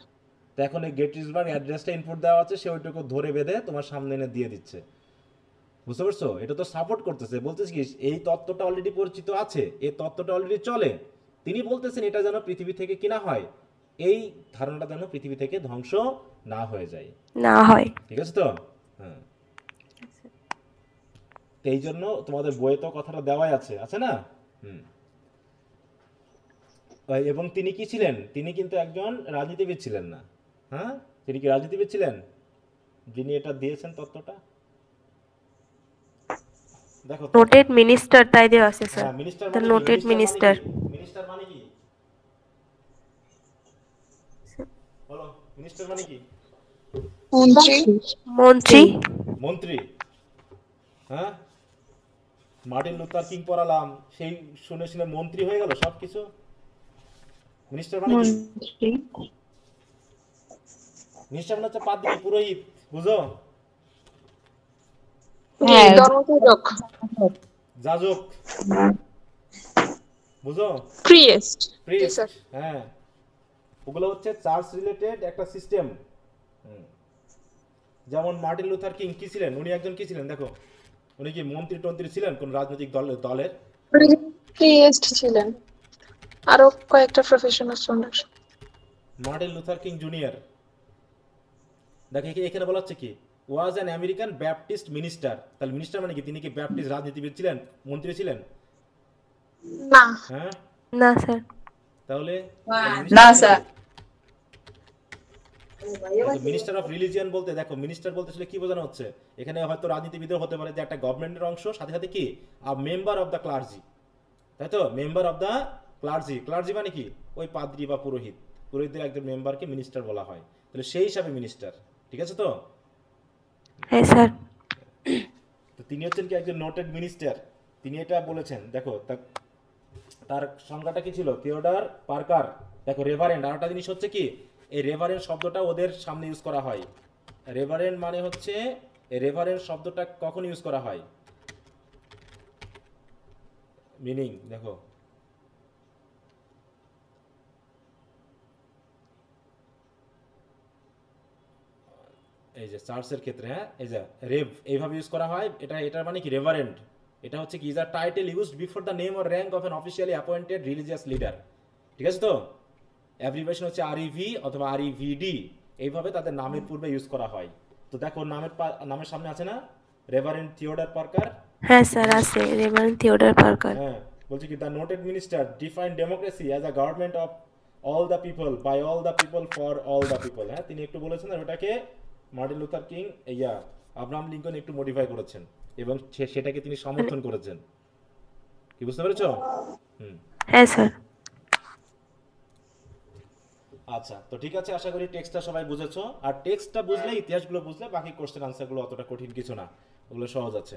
তো এখন এই গেটিসবার্গ অ্যাড্রেসটা ইনপুট দেওয়া আছে, সে ওইটুকু ধরে বেঁধে তোমার সামনে এনে দিয়ে দিচ্ছে। বুঝতে পারছো? এটা তো সাপোর্ট করতেছে, বলতেছে কি এই তত্ত্বটা অলরেডি পরিচিত আছে, এই তত্ত্বটা অলরেডি চলে। তিনি বলতেছেন এটা যেন পৃথিবী থেকে কিনা হয়, এই ধারণাটা যেন পৃথিবী থেকে ধ্বংস না হয়ে যায়। না হয়। ঠিক আছে তো? হ্যাঁ, তো এই জন্য তোমাদের বইয়ে তো কথাটা দেওয়াই আছে, আছে না? হুম। এবং তিনি কি ছিলেন? তিনি কিন্তু একজন রাজনীতিবিদ ছিলেন না। হ্যাঁ, তিনি কি রাজনীতিবিদ ছিলেন যিনি এটা দিয়েছেন তত্ত্বটা? দেখো তো। নোটেড মিনিস্টার তাই দেওয়া আছে স্যার, হ্যাঁ, মিনিস্টার দ্য মানে কি? Noted minister. মিনিস্টার মানে কি? বলো, মিনিস্টার মানে কি? মন্ত্রী। মন্ত্রী। হ্যাঁ, মার্টিন লুথার কিং পড়ালাম, সেই শুনে শুনে মন্ত্রী হয়ে গেল সবকিছু। মিনিস্টার মানে কি? মিনিস্টার মানে হচ্ছে পাদ্রী, পুরোহিত, বুঝো? হ্যাঁ, ধর্মযাজক, যাজক, বুঝো? প্রিয়েস্ট। প্রিস্ট। হ্যাঁ, ওগুলো হচ্ছে চার্চ রিলেটেড একটা সিস্টেম। যেমন মার্টিন লুথার কিং কি ছিলেন? উনি একজন কি ছিলেন দেখো, উনি কি মন্ত্রী টন্ত্রী ছিলেন কোন রাজনৈতিক দলের? প্রিয়েস্ট ছিলেন, আরো কয়েকটা প্রফেশন আছে ওনার। মার্টিন লুথার কিং জুনিয়র, দেখো এখানে বলা হচ্ছে কি was an American Baptist minister. তাহলে মিনিস্টার মানে কি? তিনি কি ব্যাপটিস্ট রাজনীতিবিদ ছিলেন, মন্ত্রী ছিলেন? না, হ্যাঁ, না স্যার। তাহলে না স্যার। মিনিস্টার অফ রিলিজিয়ন বলতে দেখো, মিনিস্টার বলতে আসলে কি বোঝানো হচ্ছে? এখানে হয়তো রাজনীতিবিদও হতে পারে, যে একটা গভর্নমেন্টের অংশ, সাথে সাথে কি মেম্বার অফ দ্য ক্লার্জি, তাই তো? Member of the clergy, clergy মানে কি? ওই পাদ্রী বা পুরোহিত, পুরোহিতদের একজন মেম্বারকে মিনিস্টার বলা হয়। তাহলে সেই হিসাবে মিনিস্টার, ঠিক আছে তো? হ্যাঁ স্যার। তো তিনি হচ্ছেন কি একজন নোটেড মিনিস্টার, তিনি এটা বলেছেন। দেখো তার সংজ্ঞাটা কি ছিল? Theodore Parker. দেখো রেভারেন্ড, আর একটা জিনিস হচ্ছে কি, এই রেভারেন্ড শব্দটা ওদের সামনে ইউজ করা হয়। রেভারেন্ড মানে হচ্ছে, এই রেভারেন্ড শব্দটা কখন ইউজ করা হয়? মিনিং দেখো, এই যে চার্চের ক্ষেত্রে, হ্যাঁ, এই যে রেভ এইভাবে ইউজ করা হয়। এটার মানে কি রেভারেন্ড, এটা হচ্ছে কি is a title used before the name or rank of an officially appointed religious leader. ঠিক আছে তো? অ্যাব্রিভিয়েশন হচ্ছে আরইভি অথবা আরইভিডি, এইভাবে তাদের নামের পূর্বে ইউজ করা হয়। তো দেখো নামের সামনে আছে না রেভারেন্ড থিওডর পার্কার? হ্যাঁ স্যার আছে, রেভারেন্ড থিওডর পার্কার। হ্যাঁ, বলছে কি the noted minister define democracy as a government of all the people by all the people for all the people. হ্যাঁ, তিনি একটু বলেছেন, আর ওটাকে Martin Luther King Abraham Lincoln একটু মডিফাই করেছেন, এবং সেটাকে তিনি সমর্থন করেছেন। কি বুঝতে পেরেছো? হ্যাঁ স্যার। আচ্ছা, তো ঠিক আছে, আশা করি টেক্সটটা সবাই বুঝেছো। আর টেক্সটটা বুঝলে, ইতিহাসগুলো বুঝলে, বাকি কোশ্চেন আনসারগুলো অতটা কঠিন কিছু না, ওগুলো সহজ আছে।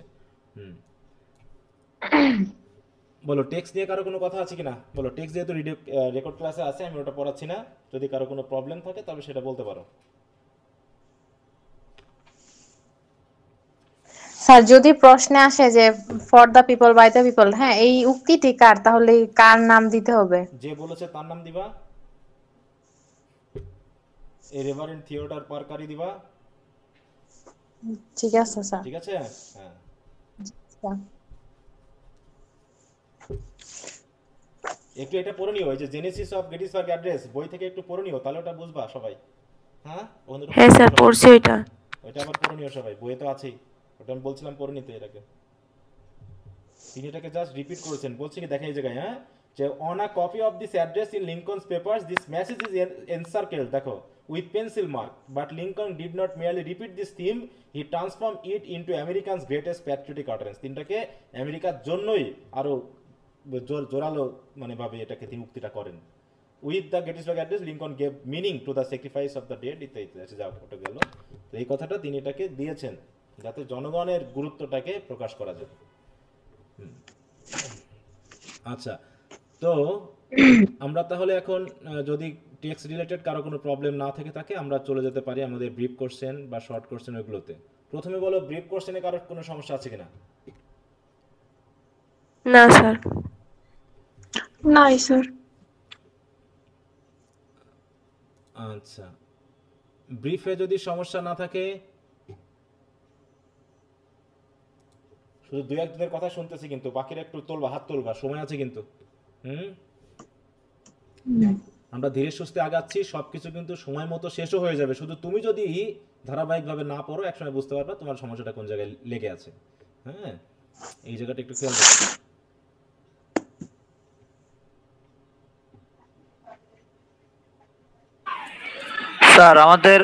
বলো, টেক্সট নিয়ে কারো কোনো কথা আছে কিনা? বলো, টেক্সট যেহেতু রেকর্ড ক্লাসে আছে, আমি ওটা পড়াচ্ছি না, যদি কারো কোনো প্রবলেম থাকে তবে সেটা বলতে পারো। স্যার, যদি প্রশ্নে আসে যে for the people by the people, হ্যাঁ, এই উক্তিটি কার, তাহলে কার নাম দিতে হবে? যে বলেছে তার নাম দিবা, এই রেভারেন্ড থিওডর পার্কারই দিবা। ঠিক আছে স্যার। ঠিক আছে, হ্যাঁ। একটু এটা পড়ে নিও, এই যে জেনেসিস অফ গেটিসবার্গ অ্যাড্রেস বই থেকে একটু পড়ে নিও, তাহলে ওটা বুঝবা সবাই। হ্যাঁ, হ্যাঁ স্যার পড়ছি ওইটা। ওইটা আবার পড়ে নিও সবাই, বইয়ে তো আছেই। ওটা আমি বলছিলাম পড়ে নিতে এটাকে। তিনি এটাকে জাস্ট রিপিট করেছেন। বলছি কি দেখেন এই জায়গায়, হ্যাঁ, যে on a copy of this address in Lincoln's papers this message is encircled. দেখো, with pencil mark, but Lincoln did not merely repeat this theme, he transformed it into Americans' greatest patriotic utterance. তিনটাকে আমেরিকার জন্যই আরো জোরালো মানে ভাবে এটাকে তিনি উক্তিটা করেন। With the Gettysburg Address, Lincoln gave meaning to the sacrifice of the dead. ইত্যাদি যা ওটা গেল। তো এই কথাটা তিনি এটাকে দিয়েছেন যাতে জনগণের গুরুত্বটাকে প্রকাশ করা যায়। আচ্ছা, তো আমরা তাহলে এখন যদি টেক্সট রিলেটেড কারো কোনো প্রবলেম না থেকে থাকে আমরা চলে যেতে পারি আমাদের ব্রিফ কোশ্চেন বা শর্ট কোশ্চেন ওইগুলোতে। প্রথমে বলো ব্রিফ কোশ্চেনে কারো কোনো সমস্যা আছে কিনা? না স্যার। নাই স্যার। আচ্ছা, ব্রিফে যদি সমস্যা না থাকে, শুধু দুই একজনের কথা শুনতেছি কিন্তু বাকিরা একটু তোলবা, হাত তোলবা, সময় আছে কিন্তু। আমরা ধীরে সুস্থে আগাচ্ছি, সবকিছু কিন্তু সময় মতো শেষও হয়ে যাবে। শুধু তুমি যদি ধারাবাহিকভাবে না পড়ো একসময় বুঝতে পারবা তোমার সমস্যাটা কোন জায়গায় লেগে আছে। হ্যাঁ, এই জায়গাটা একটু খেয়াল রাখো। স্যার আমাদের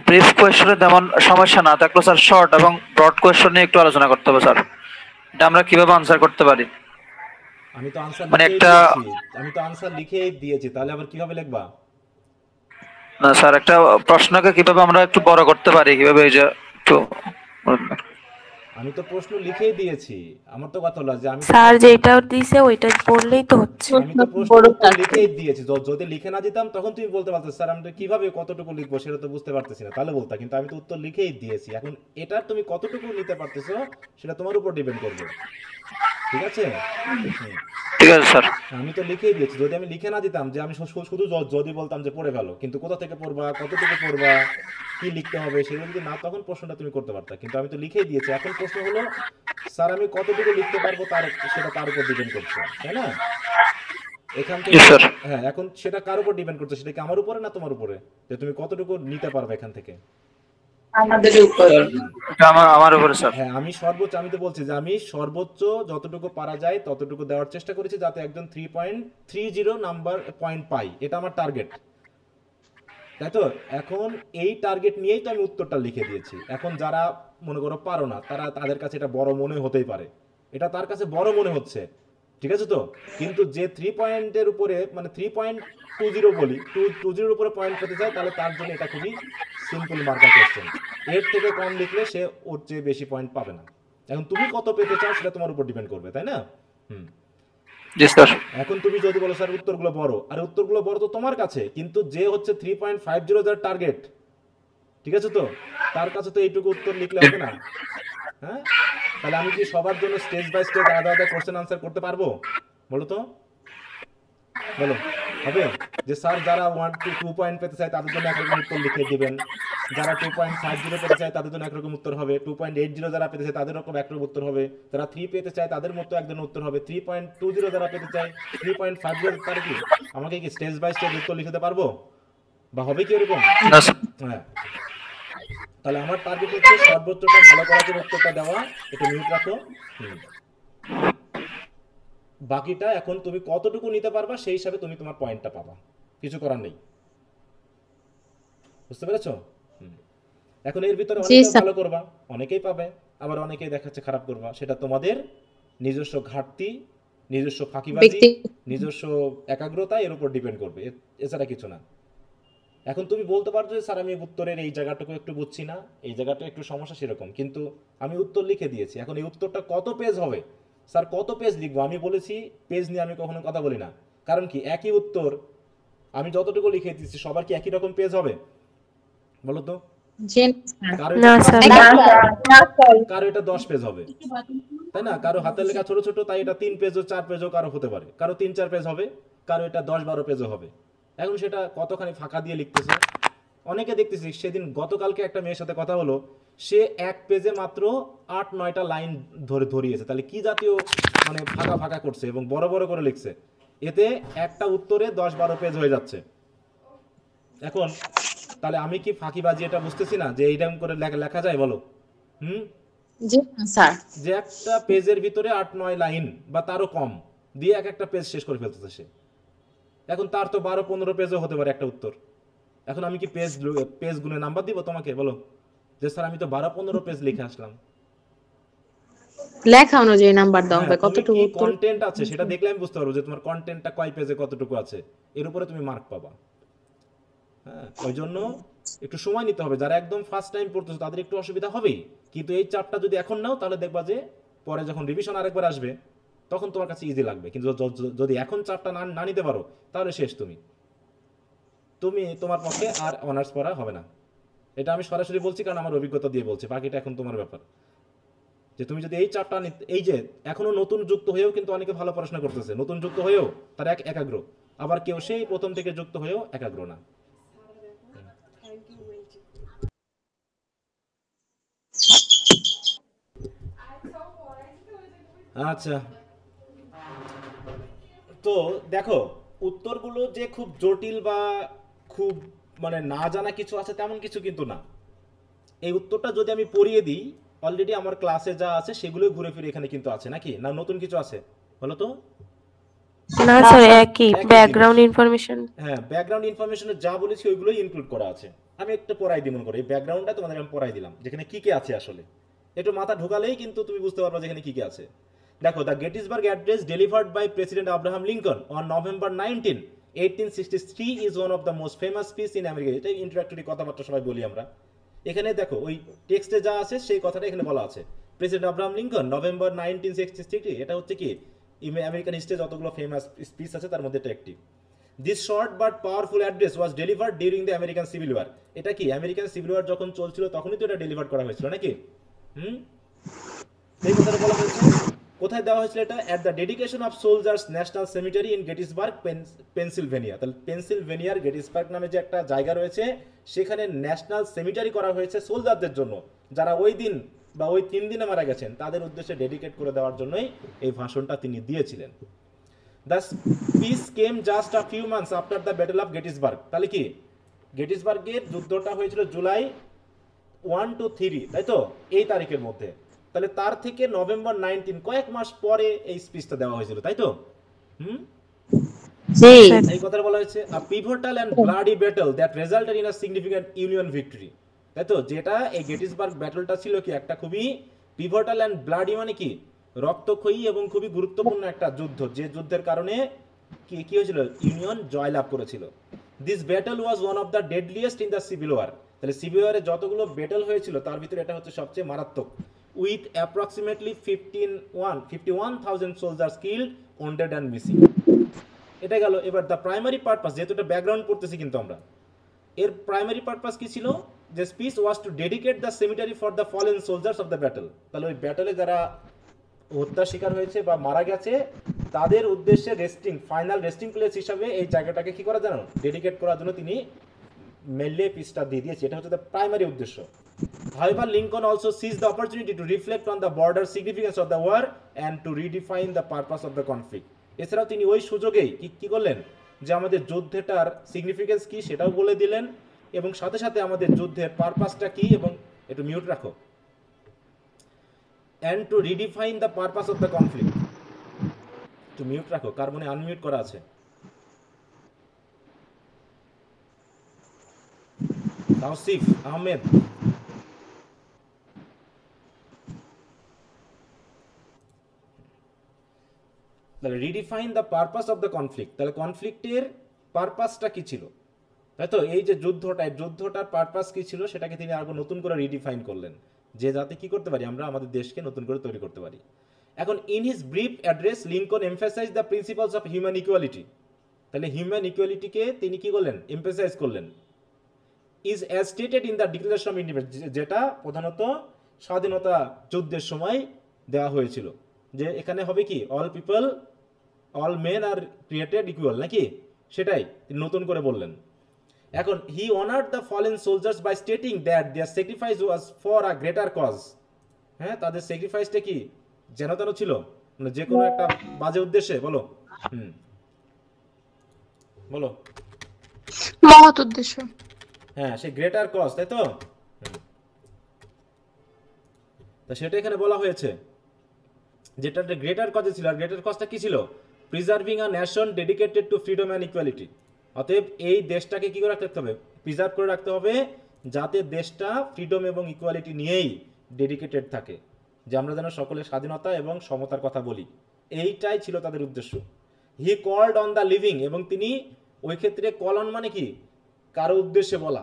ব্রিফ কোয়েশ্চনে তেমন সমস্যা না থাকলেও স্যার শর্ট এবং ব্রড কোয়েশ্চন নিয়ে একটু আলোচনা করতে হবে স্যার। এটা আমরা কিভাবে আনসার করতে পারি? আমি তো আনসার মানে লিখেই দিয়েছি, তাহলে আবার কিভাবে লিখবা? না স্যার, একটা প্রশ্নকে কিভাবে আমরা একটু বড় করতে পারি, কিভাবে এই যে একটু আমি তো প্রশ্ন লিখেই দিয়েছি। আমার তো কথা হলো যে আমি স্যার যেটা দিয়েছে ওইটা পড়লেই তো হচ্ছে। আমি তো প্রশ্ন লিখেই দিয়েছি। যদি লিখে না দিতাম তখন তুমি বলতে পারতে স্যার আমরা কিভাবে কতটুকু লিখবো সেটা তো বুঝতে পারতেছি না, তাহলে বলতা। কিন্তু আমি তো উত্তর লিখেই দিয়েছি। এখন এটা তুমি কতটুকু নিতে পারতেছো সেটা তোমার উপর ডিপেন্ড করবে। ঠিক আছে? ঠিক আছে স্যার। আমি তো লিখেই দিয়েছি। যদি আমি লিখে না দিতাম, যে আমি শুধু যদি বলতাম যে পড়ে ফেলো, কিন্তু কোথা থেকে পড়বা, কতটুকু পড়বা, কি লিখতে হবে সেগুলো যদি না, তখন প্রশ্নটা তুমি করতে পারতা। কিন্তু আমি তো লিখেই দিয়েছি। এখন প্রশ্ন হলো স্যার আমি কতটুকু লিখতে পারবো সেটা কার উপর ডিপেন্ড করছে, তাই না? এখান থেকে হ্যাঁ, এখন সেটা কার উপর ডিপেন্ড করছে? সেটা কি আমার উপরে না তোমার উপরে, যে তুমি কতটুকু নিতে পারবে এখান থেকে? আমাদের উপর। আমার উপরে স্যার। হ্যাঁ, আমি তো বলছি যে আমি সর্বোচ্চ যতটুকু পারা যায় ততটুকু দেওয়ার চেষ্টা করেছি যাতে একজন 3.30 নাম্বার পয়েন্ট পাই। এটা আমার টার্গেট, তাই তো? এখন এই টার্গেট নিয়েই তো আমি উত্তরটা লিখে দিয়েছি। এখন যারা মনে করো পারো না, তাদের কাছে এটা বড় মনে হতেই পারে, এটা তার কাছে বড় মনে হচ্ছে, ঠিক আছে তো? কিন্তু যে 3 পয়েন্টের উপরে মানে 3.20 বলি 20 উপরে পয়েন্ট পেতে চায়, তাহলে তার জন্য এটা খুবই সিম্পল মার্কার কোশ্চেন। এর থেকে কম লিখলে সে ওর চেয়ে বেশি পয়েন্ট পাবে না। এখন তুমি কত পেতে চাও সেটা তোমার উপর ডিপেন্ড করবে, তাই না? এখন তুমি যদি বলো স্যার উত্তরগুলো বড়, আর উত্তরগুলো বড় তো তোমার কাছে, কিন্তু যে হচ্ছে 3.50 যার টার্গেট, ঠিক আছে তো, তার কাছে তো এইটুকু উত্তর লিখলে হবে না। হ্যাঁ, তাহলে আমি কি সবার জন্য স্টেজ বাই স্টেজ আলাদা আলাদা কোশ্চেন আনসার করতে পারবো? বলো তো, বলো হবে? যে স্যার যারা 1 to 2 পয়েন্ট পেতে চায় তাদের জন্য একরকম উত্তর লিখে দিবেন, যারা 2.50 পেতে চায় তাদের জন্য একরকম উত্তর হবে, 2.80 যারা পেতে চায় তাদের রকম একরকম উত্তর হবে, যারা 3 পেতে চায় তাদের মতো একজন উত্তর হবে, 3.20 যারা পেতে চায় 3.50 তারা কি আমাকে কি স্টেজ বাই স্টেজ উত্তর লিখতে পারবো বা হবে কি এরকম? হ্যাঁ, তাহলে আমার টার্গেট হচ্ছে সর্বোচ্চটা ভালো করার জন্য উত্তরটা দেওয়া। একটু মিউট রাখো। বাকিটা এখন তুমি কতটুকু নিতে পারবা সেই হিসাবে তুমি তোমার পয়েন্টটা পাবা, কিছু করার নেই। বুঝতে পেরেছো? এখন এর ভিতরে অনেকে ভালো করবা, অনেকেই পাবে, আবার অনেকেই দেখাচ্ছে খারাপ করবা। সেটা তোমাদের নিজস্ব ঘাটতি, নিজস্ব ফাঁকিবাজি, নিজস্ব একাগ্রতা এর উপর ডিপেন্ড করবে, এছাড়া কিছু না। এখন তুমি বলতে পারছো যে স্যার আমি উত্তরের এই জায়গাটুকু একটু বুঝছি না, এই জায়গাটা একটু সমস্যা, সেরকম। কিন্তু আমি উত্তর লিখে দিয়েছি। এখন এই উত্তরটা কত পেজ হবে, স্যার কত পেজ লিখবো? আমি বলেছি পেজ নিয়ে আমি কখনো কথা বলি না। কারণ কি, একই উত্তর আমি যতটুকু লিখে দিচ্ছি সবার কি একই রকম পেজ হবে? বলো তো। কারো এটা 10 পেজ হবে, তাই না? কারো হাতের লেখা ছোট ছোট, তাই এটা 3 পেজ 4 পেজও কারো হতে পারে, কারো 3-4 পেজ হবে, কারো এটা 10-12 পেজও হবে। এখন সেটা কতখানি ফাঁকা দিয়ে লিখতেছে। অনেকে দেখতেছি, সেদিন গতকালকে একটা মেয়ের সাথে কথা হলো, সে এক পেজে মাত্র 8-9টা লাইন ধরিয়েছে। তাহলে কি জাতীয় মানে ফাঁকা ফাঁকা করছে এবং বড় বড় করে লিখছে, এতে একটা উত্তরে 10-12 পেজ হয়ে যাচ্ছে। এখন তাহলে আমি কি ফাঁকিবাজি এটা বুঝতেছি না যে এইরকম করে লেখা যায়? বলো। যে একটা পেজের ভিতরে 8-9 লাইন বা তারও কম দিয়ে একটা পেজ শেষ করে ফেলতেছে সে। এখন তার তো 12-15 পেজও হতে পারে একটা উত্তর। এখন আমি কি পেজ গুনে নাম্বার দিব তোমাকে? বলো যে স্যার আমি তো 12-15 পেজ লিখে আসলাম। লেখা অনুযায়ী নাম্বার দাও হবে, তুমি কতটুকু কি উত্তর। কন্টেন্ট আছে সেটা দেখলে আমি বুঝতে পারবো যে তোমার কন্টেন্টটা কয় পেজে কতটুকু আছে, এর উপরে তুমি মার্ক পাবা। হ্যাঁ, ওই জন্য একটু সময় নিতে হবে। যারা একদম ফার্স্ট টাইম পড়তেছো তাদের একটু অসুবিধা হবেই, কিন্তু এই চাপটা যদি এখন নাও তাহলে দেখবা যে পরে যখন রিভিশন আরেকবার আসবে তখন তোমার কাছে ইজি লাগবে। কিন্তু যদি এখন চাপটা না নিতে পারো তাহলে শেষ। তোমার পক্ষে আর অনার্স পড়া হবে না। এটা আমি সরাসরি বলছি কারণ আমার অভিজ্ঞতা দিয়ে বলছি, বাকিটা এখন তোমার ব্যাপার। যে তুমি যদি এই চাপটা এই যে এখনো নতুন যুক্ত হয়েও কিন্তু অনেকে ভালো পড়াশোনা করতেছে, নতুন যুক্ত হয়েও তারা একাগ্র, আবার কেউ সেই প্রথম থেকে যুক্ত হয়েও একাগ্র না। আচ্ছা, তো দেখো উত্তরগুলো যে খুব জটিল বা খুব মানে না জানা কিছু আছে তেমন কিছু কিন্তু না। এই উত্তরটা যদি আমি পড়িয়ে দিই, অলরেডি আমার ক্লাসে যা আছে সেগুলো ঘুরে ফিরে এখানে কিন্তু আছে, নাকি না নতুন কিছু আছে বলো তো? না স্যার, একই ব্যাকগ্রাউন্ড ইনফরমেশন। হ্যাঁ, ব্যাকগ্রাউন্ড ইনফরমেশনে যা বলেছি ওইগুলোই ইনক্লুড করা আছে। আমি একটু পড়াই দিই, মনে করি এই ব্যাকগ্রাউন্ডটা তোমাদের আমি পড়াই দিলাম যেখানে কি কি আছে। আসলে একটু মাথা ঢোকালেই কিন্তু তুমি বুঝতে পারবে যেখানে কি কি আছে। দেখো, the Gettysburg address delivered by president Abraham Lincoln on November 19, 1863 is one of the most famous speech in America. এটা ইন্টারঅ্যাক্টিভ কথাবার্তা সবাই বলি আমরা। এখানে দেখো ওই টেক্সটে যা আছে সেই কথাটা এখানে বলা আছে। প্রেসিডেন্ট আব্রাহাম লিঙ্কন নভেম্বর 1963, এটা হচ্ছে কি আমেরিকান হিস্ট্রিতে যতগুলো ফেমাস স্পিচ আছে তার মধ্যে এটা একটি। This short but powerful address was delivered during the American civil war. এটা কি আমেরিকান সিভিল ওয়ার যখন চলছিল তখনই তো এটা ডেলিভার করা হয়েছিল, নাকি? এই কথাটা বলা হয়েছে। কোথায় দেওয়া হয়েছিল এটা? At the dedication of soldiers national cemetery in Gettysburg, Pennsylvania. তাহলে পেনসিলভেনিয়ার গেটিসবার্গ নামে যে একটা জায়গা রয়েছে সেখানে ন্যাশনাল সেমিটারি করা হয়েছে সোলজারদের জন্য, যারা ওই দিন বা ওই 3 দিনে মারা গেছেন তাদের উদ্দেশ্যে ডেডিকেট করে দেওয়ার জন্যই এই ভাষণটা তিনি দিয়েছিলেন। The piece came just a few months after the battle of Gettysburg. তাহলে কি গেটিসবার্গের যুদ্ধটা হয়েছিল জুলাই 1 to 3, তাই তো, এই তারিখের মধ্যে। তাহলে তার থেকে নভেম্বর 19 কয়েক মাস পরে এই স্পিচটা দেওয়া হয়েছিল, তাই তো? এই কথাটা বলা হয়েছে a pivotal and bloody battle that resulted in a significant Union victory, তাই তো? যেটা এই গেটিসবার্গ ব্যাটলটা ছিল কি একটা খুবই পিভটাল অ্যান্ড ব্লাডি, মানে কি রক্তক্ষয়ী এবং খুবই গুরুত্বপূর্ণ একটা যুদ্ধ, যে যুদ্ধের কারণে কি হয়েছিল? ইউনিয়ন জয়লাভ করেছিল। This battle was one of the deadliest in the civil war. তাহলে সিভিল ওয়ারে যতগুলো ব্যাটল হয়েছিল তার ভিতরে এটা হচ্ছে সবচেয়ে মারাত্মক। With approximately 51,000 soldiers killed, wounded and missing. এটা গেল। এবার দ্য প্রাইমারি পারপাস, যেহেতু এটা ব্যাকগ্রাউন্ড পড়তেছি কিন্তু আমরা, এর প্রাইমারি পারপাস কি ছিল? যে speech was to dedicate the cemetery for the fallen soldiers of the battle. তাহলে ওই ব্যাটলে যারা হত্যা শিকার হয়েছে বা মারা গেছে তাদের উদ্দেশ্যে ফাইনাল রেস্টিং প্লেস হিসাবে এই জায়গাটাকে কি করা জানো? ডেডিকেট করার জন্য তিনি মেনলি পিসটা দিয়ে দিয়েছে। এটা হচ্ছে তার প্রাইমারি উদ্দেশ্য। However, Lincoln also seized the opportunity to reflect on the broader significance of the war and to redefine the purpose of the conflict. এছাড়াও তিনি ওই সুযোগেই কি করলেন? যে আমাদের যুদ্ধটার সিগনিফিকেন্স কি সেটাও বলে দিলেন, এবং সাথে সাথে আমাদের যুদ্ধের পারপাসটা কি, এবং একটু মিউট রাখো, and to redefine the purpose of the conflict. একটু মিউট রাখো, কার মনে আনমিউট করা আছে? তাওসিফ আহমেদ। তাহলে redefine the purpose of the conflict. তাহলে কনফ্লিক্টের পারপাসটা কি ছিল, তাই তো? এই যে যুদ্ধটার পারপাস কি ছিল সেটাকে তিনি আরো নতুন করে রিডিফাইন করলেন, যে যাতে কি করতে পারি আমরা আমাদের দেশকে নতুন করে তৈরি করতে পারি। এখন in his brief address Lincoln emphasize the principles of human equality. তাহলে হিউম্যান ইকুয়ালিটিকে তিনি কি করলেন? এমফাসাইজ করলেন। Is as stated in the declaration of independence, যেটা প্রধানত স্বাধীনতা যুদ্ধের সময় দেওয়া হয়েছিল, যে এখানে হবে কি all men are created equal, নাকি? সেটাই তিনি নতুন করে বললেন। এখন he honoured the fallen soldiers by stating that their sacrifice was for a greater cause. হ্যাঁ, তাদের স্যাক্রিফাইসটা কি যেন তেন ছিল, মানে যে কোনো একটা বাজে উদ্দেশ্যে। বলো বলো মহৎ উদ্দেশ্য। হ্যাঁ, সেই গ্রেটার কজ, তাই তো? সেটা এখানে বলা হয়েছে, যেটা গ্রেটার কজে ছিল। আর গ্রেটার কজটা কি ছিল? Preserving a nation dedicated to freedom and equality. অতএব এই দেশটাকে কি করে রাখতে হবে? প্রিজার্ভ করে রাখতে হবে যাতে দেশটা ফ্রিডম এবং ইকুয়ালিটি নিয়েই ডেডিকেটেড থাকে, যে আমরা যেন সকলের স্বাধীনতা এবং সমতার কথা বলি, এইটাই ছিল তাদের উদ্দেশ্য। He called on the living, এবং তিনি ওই ক্ষেত্রে কল অন মানে কি, কারো উদ্দেশ্যে বলা,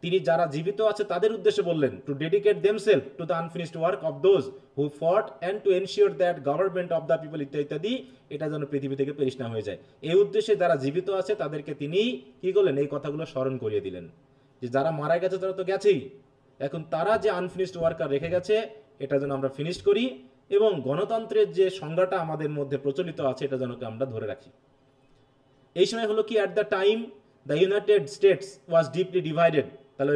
তিনি যারা জীবিত আছে তাদের উদ্দেশ্যে বললেন, to dedicate themselves to the unfinished work of those who fought and to ensure that government of the people ইত্যাদি, এটা যেন পৃথিবী থেকে পেরিশ না হয়ে যায়। এই উদ্দেশ্যে যারা জীবিত আছে তাদেরকে তিনি কি করলেন, এই কথাগুলো স্মরণ করিয়ে দিলেন যে যারা মারা গেছে তারা তো গেছেই, এখন তারা যে আনফিনিশড ওয়ার্কার রেখে গেছে এটা যেন আমরা ফিনিশ করি, এবং গণতন্ত্রের যে সংজ্ঞাটা আমাদের মধ্যে প্রচলিত আছে এটা যেন আমরা ধরে রাখি। এই সময় হলো কি, at the time the United states was deeply divided, তাহলে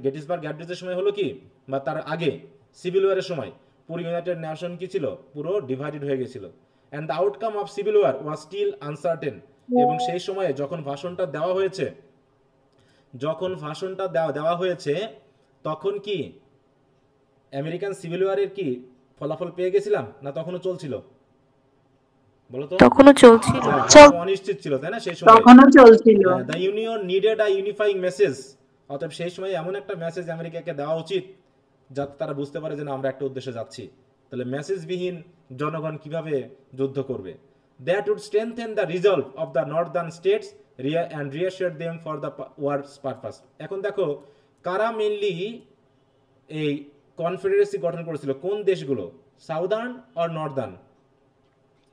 গেটিসবার্গ অ্যাড্রেসের সময় হলো কি, বা তার আগে সিভিল ওয়ারের সময় পুরো ইউনাইটেড নেশন কি ছিল, পুরো ডিভাইডেড হয়ে গেছিল। And the outcome of civil war was still uncertain, এবং সেই সময়ে যখন ভাষণটা দেওয়া হয়েছে তখন কি আমেরিকান সিভিল ওয়ারের কি ফলাফল পেয়ে গেছিলাম না তখনও চলছিল, বলো তো? তখনও চলছিল, অনিশ্চিত ছিল, তাই না? সেই সময় তখনও চলছিল। The union needed a unifying message, অতএব সেই সময় এমন একটা মেসেজ আমেরিকাকে দেওয়া উচিত যাতে তারা বুঝতে পারে যে না, আমরা একটা উদ্দেশ্যে যাচ্ছি। তাহলে মেসেজবিহীন জনগণ কিভাবে যুদ্ধ করবে? That would strengthen the resolve of the northern states and reassure them for the war's purpose. এখন দেখো কারা মেইনলি এই কনফেডারেসি গঠন করেছিল, কোন দেশগুলো, সাউদার্ন অর নর্দার্ন,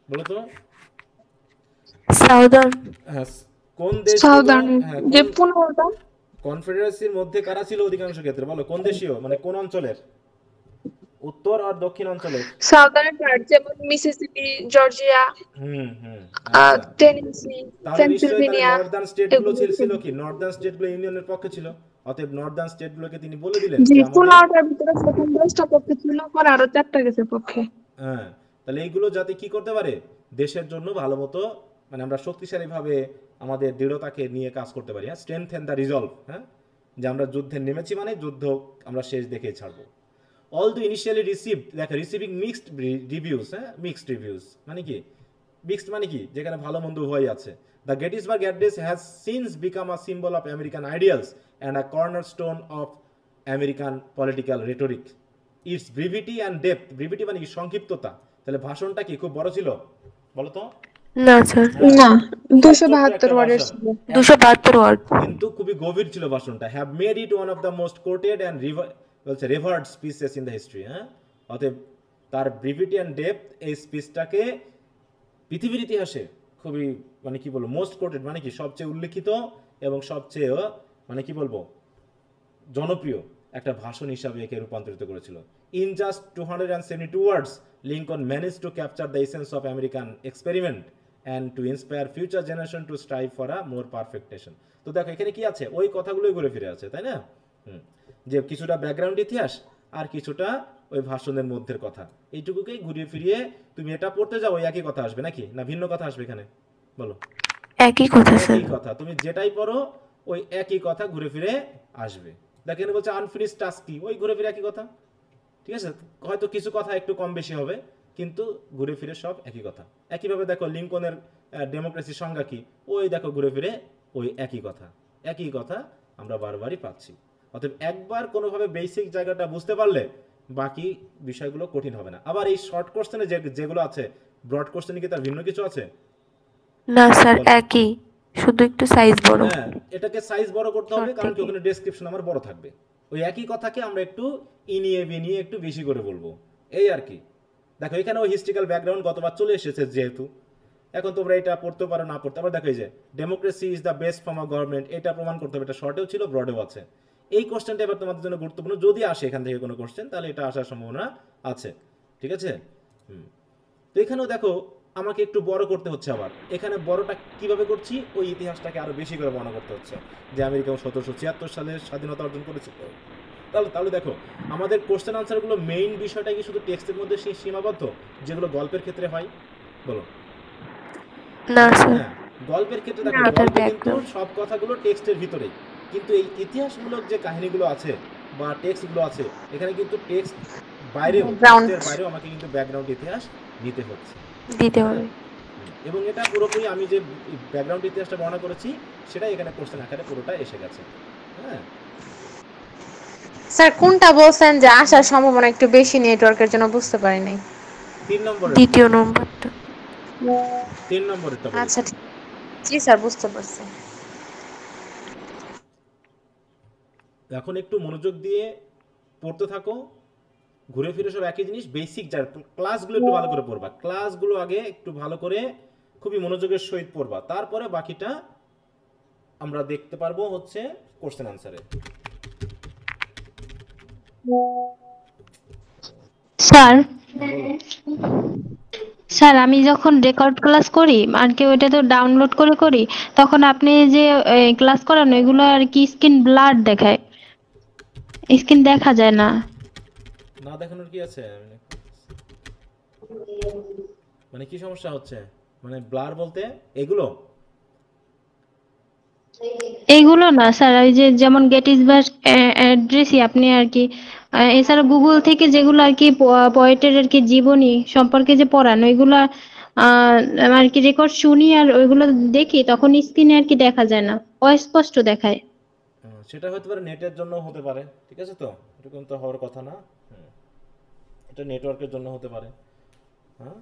বলো তো? সাউদার্ন। হ্যাঁ, কোন দেশ? সাউদার্ন, যে 15টা কনফেডারেসির মধ্যে কারা ছিল অধিকাংশ ক্ষেত্রে, বলো কোন দেশীয়, মানে কোন অঞ্চলের, উত্তর আর দক্ষিণ অঞ্চলের? সাউদার্ন পার্ট, যেমন Mississippi, Georgia, Tennessee, Pennsylvania. Northern স্টেটগুলো ছিল কি, নর্দার্ন স্টেটগুলো ইউনিয়নের পক্ষে ছিল, অতএব নর্দার্ন স্টেটগুলোকে তিনি বলে দিলেন যে 15টার ভিতরে প্রথম 10টা পক্ষে ছিল, পরে আরো 4টা গেছে পক্ষে। হ্যাঁ, তাহলে এইগুলো যাতে কি করতে পারে, দেশের জন্য ভালো মতো, মানে আমরা শক্তিশালী ভাবে আমাদের দৃঢ়তাকে নিয়ে কাজ করতে পারি। হ্যাঁ, স্ট্রেংথেন দ্য রিজলভ, হ্যাঁ, যে আমরা যুদ্ধে নেমেছি মানে যুদ্ধ আমরা শেষ দেখে ছাড়বো। All the initially receiving mixed reviews, হ্যাঁ, মিক্সড রিভিউস মানে কি, মিক্সড মানে কি, যেখানে ভালো মন্দ উভয় আছে। The Gettysburg address has since become a symbol of American ideals and a cornerstone of American political rhetoric. Its brevity and depth, brevity মানে কি, সংক্ষিপ্ততা। তাহলে ভাষণটা কি খুব বড় ছিল, বলো তো? না স্যার, না, 272 ওয়ার্ডের ছিল। 272 ওয়ার্ড, কিন্তু খুবই গভীর ছিল ভাষণটা। Have made it one of the most quoted and revered speeches in the history. হ্যাঁ, অতএব তার ব্রিভিটি অ্যান্ড ডেপথ এই স্পিচটাকে পৃথিবীর ইতিহাসে খুবই, মানে কি বলবো, মোস্ট কোটেড মানে কি, সবচেয়ে উল্লেখিত এবং সবচেয়ে মানে কি বলবো, জনপ্রিয় একটা ভাষণ হিসাবে একে রূপান্তরিত করেছিল। In just 272 words Lincoln manage to capture the essence of American experiment and to inspire future generation to strive for a more perfect nation. তো দেখো এখানে কি আছে, ওই কথাগুলোই ঘুরে ফিরে আছে, তাই না? যে কিছুটা ব্যাকগ্রাউন্ড ইতিহাস আর কিছুটা ওই ভাষণের মধ্যের কথা, এইটুকুকেই ঘুরিয়ে ফিরিয়ে তুমি এটা পড়তে যাও, ওই একই কথা আসবে নাকি, না ভিন্ন কথা আসবে এখানে, বলো? একই কথা স্যার, একই কথা, তুমি যেটাই পড়ো ওই একই কথা ঘুরে ফিরে আসবে। দেখেন বলছে আনফিনিশড টাস্ক কি, ওই ঘুরে ফিরে একই কথা, ঠিক আছে? হয়তো কিছু কথা একটু কম বেশি হবে, কিন্তু ঘুরে ফিরে সব একই কথা। একইভাবে দেখো লিঙ্কনের ডেমোক্রেসির সংজ্ঞা কি, ওই দেখো ঘুরে ফিরে ওই একই কথা আমরা বারবারই পাচ্ছি। অতএব একবার কোনোভাবে বেসিক জায়গাটা বুঝতে পারলে বাকি বিষয়গুলো কঠিন হবে না। আবার এই শর্ট কোশ্চেনে যেগুলো আছে, ব্রড কোশ্চেনে কি তার ভিন্ন কিছু আছে? না স্যার, একই, শুধু একটু সাইজ বড়। হ্যাঁ, এটাকে সাইজ বড় করতে হবে, কারণ কি ওখানে ডেসক্রিপশন আমার বড় থাকবে। ওই একই কথাকে আমরা একটু ইনিয়ে বিনিয়ে একটু বেশি করে বলবো, এই আর কি। দেখো এখানে ওই হিস্ট্রিক্যাল ব্যাকগ্রাউন্ড গতবার চলে এসেছে যেহেতু, এখন তোমরা এটা পড়তে পারো না পড়তে। আবার দেখো এই যে democracy is the best form of government, এটা প্রমাণ করতে হবে। এটা শর্টেও ছিল, ব্রডেও আছে। এই কোশ্চেনটা এবার তোমাদের জন্য গুরুত্বপূর্ণ, যদি আসে এখান থেকে কোনো কোশ্চেন তাহলে এটা আসার সম্ভাবনা আছে, ঠিক আছে? তো এখানেও দেখো আমাকে একটু বড় করতে হচ্ছে। আবার এখানে বড়টা কিভাবে করছি, ওই ইতিহাসটাকে আরো বেশি করে বর্ণনা করতে হচ্ছে, যে আমেরিকা 1776 সালে স্বাধীনতা অর্জন করেছিল। তাহলে দেখো আমাদের কোশ্চেন আনসারগুলো মেইন বিষয়টা কি শুধু টেক্সটের মধ্যে সীমাবদ্ধ, যেগুলো গল্পের ক্ষেত্রে হয়, বলো? না স্যার, হ্যাঁ, গল্পের ক্ষেত্রে দেখো গল্পে কিন্তু সব কথাগুলো টেক্সটের ভিতরেই, কিন্তু এই ইতিহাসমূলক যে কাহিনীগুলো আছে বা টেক্সটগুলো আছে, এখানে কিন্তু টেক্সট বাইরেও আমাকে কিন্তু ব্যাকগ্রাউন্ড ইতিহাস দিতে হবে। এবং এটা পুরোপুরি আমি যে ব্যাকগ্রাউন্ড ইতিহাসটা বর্ণনা করেছি সেটাই এখানে কোশ্চেন আকারে পুরোটা এসে গেছে। হ্যাঁ স্যার কোনটা বলছেন যে আসার সম্ভাবনা একটু বেশি নেটওয়ার্কের জন্য বুঝতে পারি নাই। 3 নম্বরের দ্বিতীয় নম্বরটা। 3 নম্বরেরটা আচ্ছা বলেছি। জি স্যার বুঝতে পারছি। এখন একটু মনোযোগ দিয়ে পড়তে থাকো, ঘুরে ফিরে সব একই জিনিস, বেসিক যার ক্লাসগুলো একটু ভালো করে পড়বা, ক্লাসগুলো আগে একটু ভালো করে খুবই মনোযোগের সহিত পড়বা, তারপরে বাকিটা আমরা দেখতে পারবো হচ্ছে কোশ্চেন আনসারে। স্যার বলো। স্যার আমি যখন রেকর্ড ক্লাস করি আর কি ওইটা তো ডাউনলোড করে করি, তখন আপনি যে ক্লাস করান ওইগুলো আর কি স্ক্রিন ব্লার দেখায়, স্ক্রিন দেখা যায় না। না দেখানোর কি আছে, মানে কি সমস্যা হচ্ছে, মানে ব্লার বলতে এগুলো এইগুলো না স্যার, ওই যে যেমন গেটিসবার্গ অ্যাড্রেসই আপনি আর কি এছাড়া গুগল থেকে যেগুলো আর কি পোয়েটের আর কি জীবনী সম্পর্কে যে পড়ান ওইগুলা আহ আর কি রেকর্ড শুনি আর ওইগুলো দেখি, তখন স্ক্রিনে আর কি দেখা যায় না, অস্পষ্ট দেখায়। সেটা হতে পারে নেটের জন্য হতে পারে, ঠিক আছে, তো এরকম তো হওয়ার কথা না, এটা নেটওয়ার্কের জন্য হতে পারে। হ্যাঁ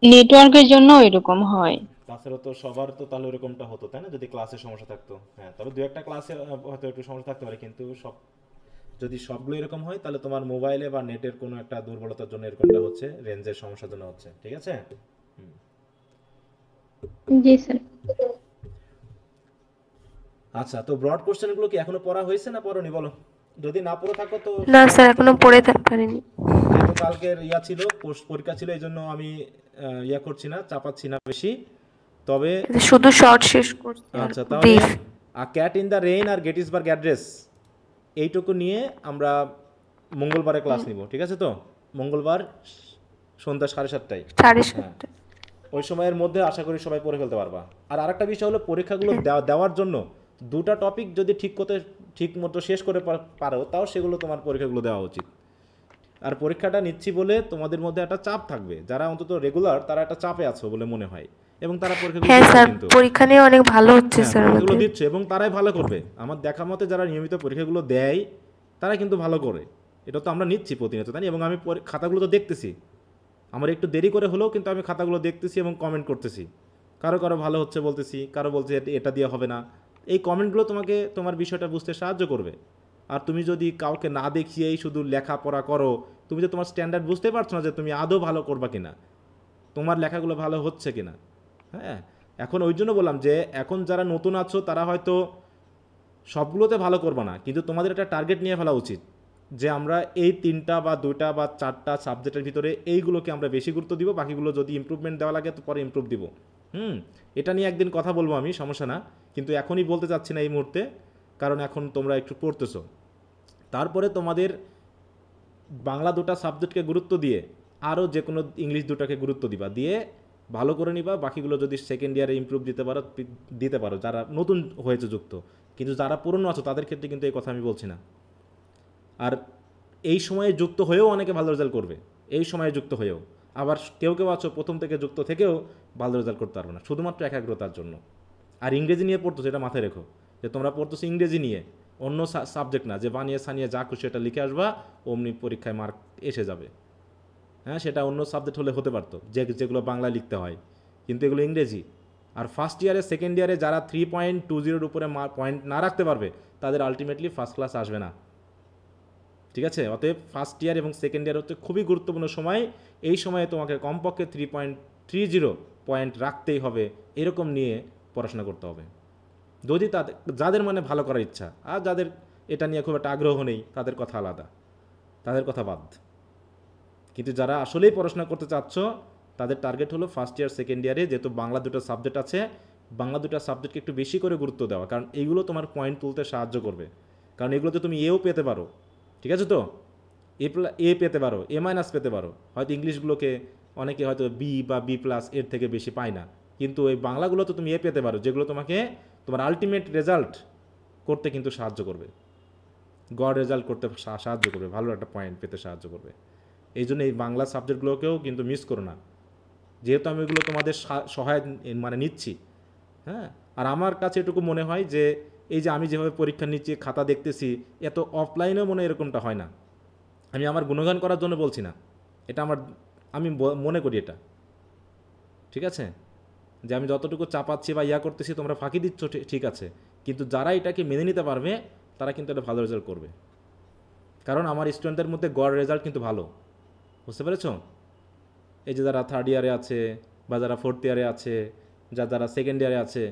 নেটওয়ার্কের জন্য এরকম হয়। তাছাড়া তো সবার তো তাহলে এরকমটা হতো তাই না, যদি ক্লাসে সমস্যা থাকতো। হ্যাঁ তবে দু একটা ক্লাসে হয়তো একটু সমস্যা থাকতে পারে, কিন্তু সব যদি সবগুলো এরকম হয় তাহলে তোমার মোবাইলে বা নেটের কোনো একটা দুর্বলতার জন্য এরকমটা হচ্ছে, রেঞ্জের সমস্যার জন্য হচ্ছে, ঠিক আছে। জি স্যার। আচ্ছা, তো ব্রড কোশ্চেনগুলো কি এখনো পড়া হয়েছে না পড়োনি বলো? যদি না পড়ে থাকো তো না স্যার এখনো পড়ে পারিনি। যেহেতু কালকের ছিল পরীক্ষা ছিল, এই জন্য আমি করছি না, চাপাচ্ছি না বেশি, তবে শুধু শর্ট শেষ করছি। আচ্ছা তাহলে ক্যাট ইন দ্য রেইন আর গেটিসবার্গ অ্যাড্রেস এইটুকু নিয়ে আমরা মঙ্গলবারে ক্লাস নিব, ঠিক আছে, তো মঙ্গলবার সন্ধ্যা 7:30টায়। ওই সময়ের মধ্যে আশা করি সবাই পড়ে ফেলতে পারবা। আর আরেকটা বিষয় হলো, পরীক্ষাগুলো দেওয়ার জন্য দুটা টপিক যদি ঠিক মতো শেষ করে পারো, তাও সেগুলো তোমার পরীক্ষাগুলো দেওয়া উচিত। আর পরীক্ষাটা নিচ্ছি বলে তোমাদের মধ্যে একটা চাপ থাকবে, যারা অন্তত রেগুলার তারা একটা চাপে আছো বলে মনে হয়, এবং তারা পরীক্ষা নিয়ে অনেক ভালো হচ্ছে স্যার, পরীক্ষাগুলো দিচ্ছে এবং তারাই ভালো করবে। আমার দেখা মতে যারা নিয়মিত পরীক্ষাগুলো দেয় তারা কিন্তু ভালো করে, এটা তো আমরা নিচ্ছি প্রতিনিয়ত, তাই। এবং আমি খাতাগুলো তো দেখতেছি, আমার একটু দেরি করে হলেও কিন্তু আমি খাতাগুলো দেখতেছি এবং কমেন্ট করতেছি, কারো ভালো হচ্ছে বলতেছি, কারো বলছে এটা দিয়ে হবে না। এই কমেন্টগুলো তোমাকে তোমার বিষয়টা বুঝতে সাহায্য করবে। আর তুমি যদি কাউকে না দেখিয়েই শুধু লেখাপড়া করো, তুমি যে তোমার স্ট্যান্ডার্ড বুঝতে পারছো না যে তুমি আদৌ ভালো করবা কিনা, তোমার লেখাগুলো ভালো হচ্ছে কিনা। হ্যাঁ, এখন ওই জন্য বললাম যে এখন যারা নতুন আছো তারা হয়তো সবগুলোতে ভালো করবা না, কিন্তু তোমাদের একটা টার্গেট নিয়ে ফেলা উচিত যে আমরা এই 3টা বা 2টা বা 4টা সাবজেক্টের ভিতরে এইগুলোকে আমরা বেশি গুরুত্ব দিব, বাকিগুলো যদি ইমপ্রুভমেন্ট দেওয়া লাগে তো পরে ইমপ্রুভ দিব। এটা নিয়ে একদিন কথা বলবো আমি, সমস্যা না, কিন্তু এখনই বলতে চাচ্ছি না এই মুহূর্তে, কারণ এখন তোমরা একটু পড়তেছো। তারপরে তোমাদের বাংলা 2টা সাবজেক্টকে গুরুত্ব দিয়ে আরও যে কোনো ইংলিশ 2টাকে গুরুত্ব দিবা, দিয়ে ভালো করে নিবা। বাকিগুলো যদি সেকেন্ড ইয়ারে ইমপ্রুভ দিতে পারো যারা নতুন হয়েছে যুক্ত, কিন্তু যারা পুরনো আছো তাদের ক্ষেত্রে কিন্তু এই কথা আমি বলছি না। আর এই সময়ে যুক্ত হয়েও অনেকে ভালো রেজাল্ট করবে, এই সময়ে যুক্ত হয়েও। আবার কেউ আছো প্রথম থেকে যুক্ত থেকেও ভালো রেজাল্ট করতে পারবে না, শুধুমাত্র একাগ্রতার জন্য। আর ইংরেজি নিয়ে পড়তেছো, এটা মাথায় রেখো যে তোমরা পড়তেছো ইংরেজি নিয়ে, অন্য সাবজেক্ট না যে বানিয়ে সানিয়ে যা খুশি এটা লিখে আসবা অমনি পরীক্ষায় মার্ক এসে যাবে। হ্যাঁ, সেটা অন্য সাবজেক্ট হলে হতে পারতো, যেগুলো বাংলা লিখতে হয়, কিন্তু এগুলো ইংরেজি। আর ফার্স্ট ইয়ারে সেকেন্ড ইয়ারে যারা 3.20 উপরে পয়েন্ট না রাখতে পারবে তাদের আলটিমেটলি ফার্স্ট ক্লাস আসবে না, ঠিক আছে। অতএব ফার্স্ট ইয়ার এবং সেকেন্ড ইয়ার হচ্ছে খুবই গুরুত্বপূর্ণ সময়। এই সময়ে তোমাকে কমপক্ষে 3.30 পয়েন্ট রাখতেই হবে, এরকম নিয়ে পড়াশোনা করতে হবে। যদি যাদের মানে ভালো করার ইচ্ছা, আর যাদের এটা নিয়ে খুব একটা আগ্রহ নেই তাদের কথা আলাদা, তাদের কথা বাদ। কিন্তু যারা আসলেই পড়াশোনা করতে চাচ্ছ তাদের টার্গেট হলো ফার্স্ট ইয়ার সেকেন্ড ইয়ারে, যেহেতু বাংলা 2টা সাবজেক্ট আছে, বাংলা 2টা সাবজেক্টকে একটু বেশি করে গুরুত্ব দেওয়া, কারণ এইগুলো তোমার পয়েন্ট তুলতে সাহায্য করবে। কারণ এগুলোতে তুমি এও পেতে পারো, ঠিক আছে, তো এ পেতে পারো, A- পেতে পারো। হয়তো ইংলিশগুলোকে অনেকে হয়তো বি বা B+ এর থেকে বেশি পায় না, কিন্তু এই বাংলাগুলো তো তুমি এ পেতে পারো, যেগুলো তোমাকে তোমার আলটিমেট রেজাল্ট করতে কিন্তু সাহায্য করবে, গড রেজাল্ট করতে সাহায্য করবে, ভালো একটা পয়েন্ট পেতে সাহায্য করবে। এই জন্য এই বাংলা সাবজেক্টগুলোকেও কিন্তু মিস করো না, যেহেতু আমি এগুলো তোমাদের সহায় মানে নিচ্ছি। হ্যাঁ, আর আমার কাছে এটুকু মনে হয় যে এই যে আমি যেভাবে পরীক্ষা নিচ্ছি, খাতা দেখতেছি, এত অফলাইনেও মনে হয় এরকমটা হয় না। আমি আমার গুণগান করার জন্য বলছি না, এটা আমি মনে করি এটা, ঠিক আছে, যে আমি যতটুকু চাপাচ্ছি বা ইয়া করতেছি তোমরা ফাঁকি দিচ্ছ, ঠিক আছে, কিন্তু যারা এটাকে মেনে নিতে পারবে তারা কিন্তু এটা ভালো রেজাল্ট করবে। কারণ আমার স্টুডেন্টদের মধ্যে গড় রেজাল্ট কিন্তু ভালো, বুঝতে পেরেছ? এই যে যারা থার্ড ইয়ারে আছে বা যারা ফোর্থ ইয়ারে আছে, যারা সেকেন্ড ইয়ারে আছে,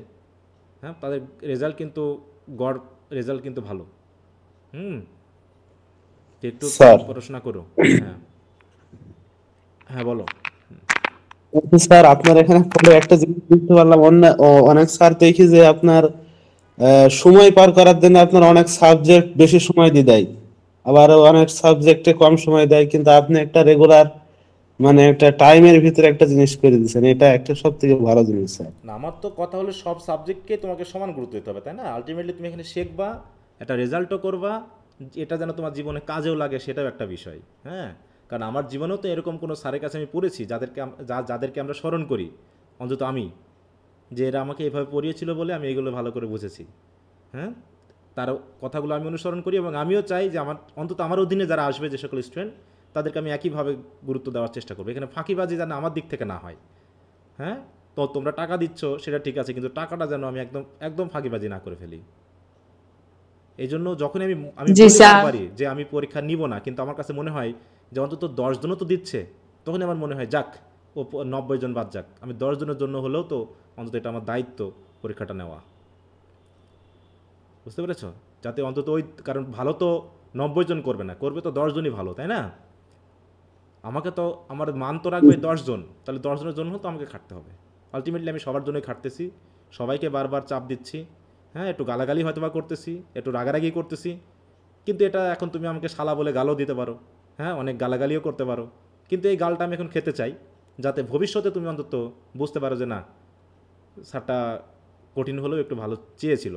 হ্যাঁ, তাদের রেজাল্ট কিন্তু গড় রেজাল্ট কিন্তু ভালো। একটু পড়াশোনা করো। হ্যাঁ হ্যাঁ বলো। স্যার আপনার এখানে পড়ে একটা জিনিস বুঝতে পারলাম, অনেক স্যার দেখি যে আপনার সময় পার করার জন্য আপনার অনেক সাবজেক্ট বেশি সময় দিয়ে দেয়, আবার অনেক সাবজেক্টে কম সময় দেয়, কিন্তু আপনি একটা রেগুলার মানে একটা টাইমের ভিতরে একটা জিনিস করে দিচ্ছেন, এটা একটা সব থেকে ভালো জিনিস স্যার। না, আমার তো কথা হলো সব সাবজেক্টকে তোমাকে সমান গুরুত্ব দিতে হবে, তাই না? আলটিমেটলি তুমি এখানে শিখবা, একটা রেজাল্টও করবা, এটা যেন তোমার জীবনে কাজেও লাগে সেটাও একটা বিষয়। হ্যাঁ, কারণ আমার জীবনেও তো এরকম কোনো স্যারের কাছে আমি পড়েছি যাদেরকে আমরা স্মরণ করি, অন্তত আমি, যে এরা আমাকে এভাবে পড়িয়েছিল বলে আমি এইগুলো ভালো করে বুঝেছি। হ্যাঁ, তার কথাগুলো আমি অনুসরণ করি এবং আমিও চাই যে অন্তত আমার অধীনে যারা আসবে, যে সকল স্টুডেন্ট, তাদেরকে আমি একইভাবে গুরুত্ব দেওয়ার চেষ্টা করবো। এখানে ফাঁকিবাজি যেন আমার দিক থেকে না হয়। হ্যাঁ, তো তোমরা টাকা দিচ্ছ সেটা ঠিক আছে, কিন্তু টাকাটা যেন আমি একদম ফাঁকিবাজি না করে ফেলি। এই জন্য যখন আমি বলতে পারি যে আমি পরীক্ষা নিব না, কিন্তু আমার কাছে মনে হয় যে অন্তত 10 জনও তো দিচ্ছে, তখন আমার মনে হয় যাক ও 90 জন বাদ যাক, আমি 10 জনের জন্য হলেও তো অন্তত এটা আমার দায়িত্ব পরীক্ষাটা নেওয়া, বুঝতে পেরেছ? যাতে অন্তত কারণ ভালো তো 90 জন করবে না, করবে তো 10 জনই ভালো, তাই না? আমাকে তো আমার মান তো রাখবে 10 জন, তাহলে 10 জনের জন্য তো আমাকে খাটতে হবে। আলটিমেটলি আমি সবার জন্যই খাটতেছি, সবাইকে বারবার চাপ দিচ্ছি। হ্যাঁ, একটু গালাগালি হয়তো বা করতেছি, একটু রাগারাগি করতেছি, কিন্তু এটা এখন তুমি আমাকে শালা বলে গালও দিতে পারো, হ্যাঁ, অনেক গালাগালিও করতে পারো, কিন্তু এই গালটা আমি এখন খেতে চাই, যাতে ভবিষ্যতে তুমি অন্তত বুঝতে পারো যে না, স্যারটা কঠিন হলেও একটু ভালো চেয়েছিল।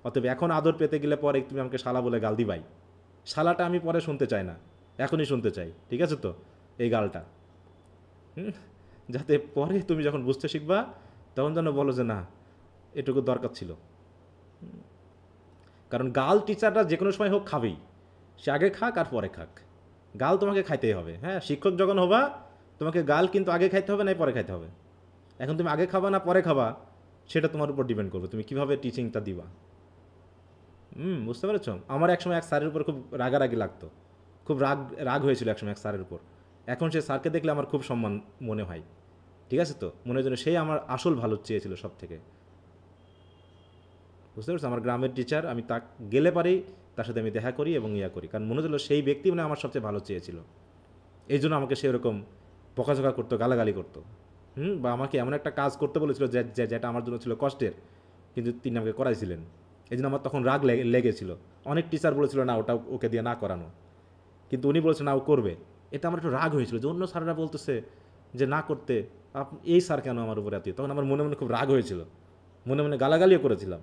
অতএব এখন আদর পেতে গেলে পরে তুমি আমাকে শালা বলে গাল দিবাই, শালাটা আমি পরে শুনতে চাই না, এখনই শুনতে চাই, ঠিক আছে তো? এই গালটা যাতে পরে তুমি যখন বুঝতে শিখবা তখন যেন বলো যে না, এটুকু দরকার ছিল। কারণ গাল টিচাররা যে কোনো সময় হোক খাবেই, সে আগে খাক আর পরে খাক, গাল তোমাকে খাইতেই হবে। হ্যাঁ, শিক্ষক যখন হবা তোমাকে গাল কিন্তু আগে খাইতে হবে না পরে খাইতে হবে। এখন তুমি আগে খাবা না পরে খাবা, সেটা তোমার উপর ডিপেন্ড করবে তুমি কিভাবে টিচিংটা দিবা। বুঝতে পেরেছ? আমার একসময় এক স্যারের উপর খুব রাগারাগি লাগতো, খুব রাগ হয়েছিল একসময় এক স্যারের উপর। এখন সে স্যারকে দেখলে আমার খুব সম্মান মনে হয়, ঠিক আছে তো? মনে হয় যেন সেই আমার আসল ভালো চেয়েছিল সব থেকে, বুঝতে পারছো? আমার গ্রামের টিচার, আমি তা গেলে পারেই তার সাথে আমি দেখা করি এবং ইয়া করি, কারণ মনে হলো সেই ব্যক্তি মানে আমার সবচেয়ে ভালো চেয়েছিল। এই জন্য আমাকে সেরকম বকাঝকা করতো, গালাগালি করতো, বা আমাকে এমন একটা কাজ করতে বলেছিল যেটা আমার জন্য ছিল কষ্টের, কিন্তু তিনি আমাকে করাইছিলেন। এই জন্য আমার তখন রাগ লেগেছিল। অনেক টিচার বলেছিল না ওটা ওকে দিয়ে না করানো, কিন্তু উনি বলেছেন না ও করবে। এতে আমার একটু রাগ হয়েছিল যে অন্য স্যাররা বলতেছে যে না করতে, এই স্যার কেন আমার উপরে এত। তখন আমার মনে মনে খুব রাগ হয়েছিল, মনে মনে গালাগালিও করেছিলাম,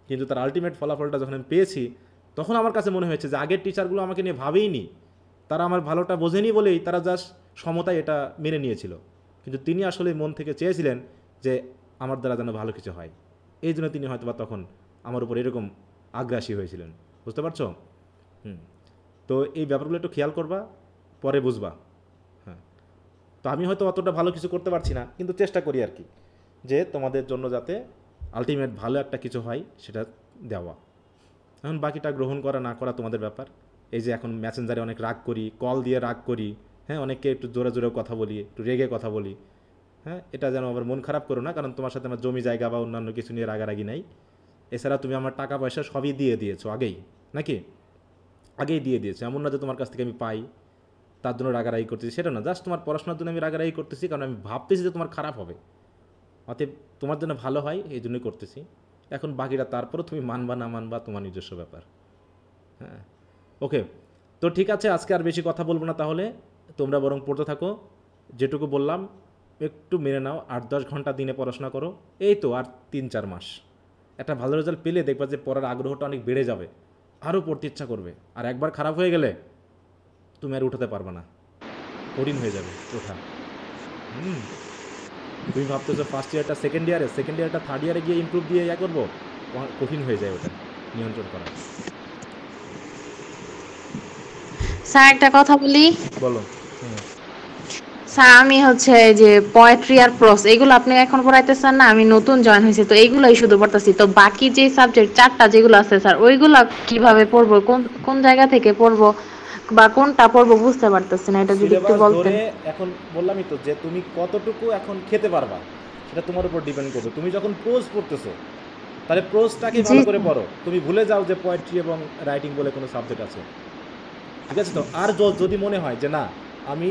কিন্তু তার আলটিমেট ফলাফলটা যখন আমি পেয়েছি তখন আমার কাছে মনে হয়েছে যে আগের টিচারগুলো আমাকে নিয়ে ভাবেইনি, তারা আমার ভালোটা বোঝেনি বলেই তারা জাস্ট সমতায় এটা মেনে নিয়েছিল, কিন্তু তিনি আসলে মন থেকে চেয়েছিলেন যে আমার দ্বারা যেন ভালো কিছু হয়। এই জন্য তিনি হয়তো বা তখন আমার উপর এরকম আগ্রাসী হয়েছিলেন, বুঝতে পারছো? তো এই ব্যাপারগুলো একটু খেয়াল করবা, পরে বুঝবা। হ্যাঁ, তো আমি হয়তো অতটা ভালো কিছু করতে পারছি না, কিন্তু চেষ্টা করি আর কি, যে তোমাদের জন্য যাতে আলটিমেট ভালো একটা কিছু হয় সেটা দেওয়া। এখন বাকিটা গ্রহণ করা না করা তোমাদের ব্যাপার। এই যে এখন মেসেঞ্জারে অনেক রাগ করি, কল দিয়ে রাগ করি, হ্যাঁ, অনেককে একটু জোরে জোরেও কথা বলি, একটু রেগে কথা বলি, হ্যাঁ, এটা যেন আবার মন খারাপ করো না, কারণ তোমার সাথে আমার জমি জায়গা বা অন্যান্য কিছু নিয়ে রাগারাগি নাই। এছাড়া তুমি আমার টাকা পয়সা সবই দিয়ে দিয়েছো আগেই, নাকি? আগেই দিয়ে দিয়েছো, এমন না যে তোমার কাছ থেকে আমি পাই তার জন্য রাগারাগি করতেছি, সেটা না, জাস্ট তোমার পড়াশোনার জন্য আমি রাগারাগি করতেছি, কারণ আমি ভাবতেছি যে তোমার খারাপ হবে, অতএব তোমার জন্য ভালো হয় এই জন্যই করতেছি। এখন বাকিটা তারপরও তুমি মানবা না মানবা তোমার নিজস্ব ব্যাপার। হ্যাঁ, ওকে, তো ঠিক আছে, আজকে আর বেশি কথা বলবো না, তাহলে তোমরা বরং পড়তে থাকো। যেটুকু বললাম একটু মেনে নাও, 8-10 ঘন্টা দিনে পড়াশোনা করো, এই তো আর 3-4 মাস, একটা ভালো রেজাল্ট পেলে দেখবা যে পড়ার আগ্রহটা অনেক বেড়ে যাবে, আরও পড়তে ইচ্ছা করবে। আর একবার খারাপ হয়ে গেলে তুমি আর উঠাতে পারবে না, কঠিন হয়ে যাবে ওঠা। তুমি ভাবতেছো ফার্স্ট ইয়ারটা সেকেন্ড ইয়ারটা থার্ড ইয়ারে গিয়ে ইমপ্রুভ দিয়ে ইয়া করবো, কঠিন হয়ে যায় ওটা নিয়ন্ত্রণ করা। স্যার একটা কথা বলি। বলো। স্যার আমি হচ্ছে যে পোয়েট্রি আর প্রোজ এগুলো আপনি এখন পড়াইতেছেন না, আমি নতুন জয়েন হয়েছি তো এইগুলাই শুধু পড়তেছি। তো বাকি যে সাবজেক্ট 4টা যেগুলো আছে স্যার ওইগুলা কিভাবে পড়বো, কোন কোন জায়গা থেকে পড়বো বা কোনটা পড়বো বুঝতে পারতেছি না, এটা যদি একটু বলতেন। এখন বললামই তো যে তুমি কতটুকু এখন খেতে পারবা সেটা তোমার উপর ডিপেন্ড করবে। তুমি যখন প্রোজ পড়তেছো তাহলে প্রোজটাকে ভালো করে পড়ো, তুমি ভুলে যাও যে পোয়েট্রি এবং রাইটিং বলে কোনো সাবজেক্ট আছে, ঠিক আছে? তো আর যদি মনে হয় যে না আমি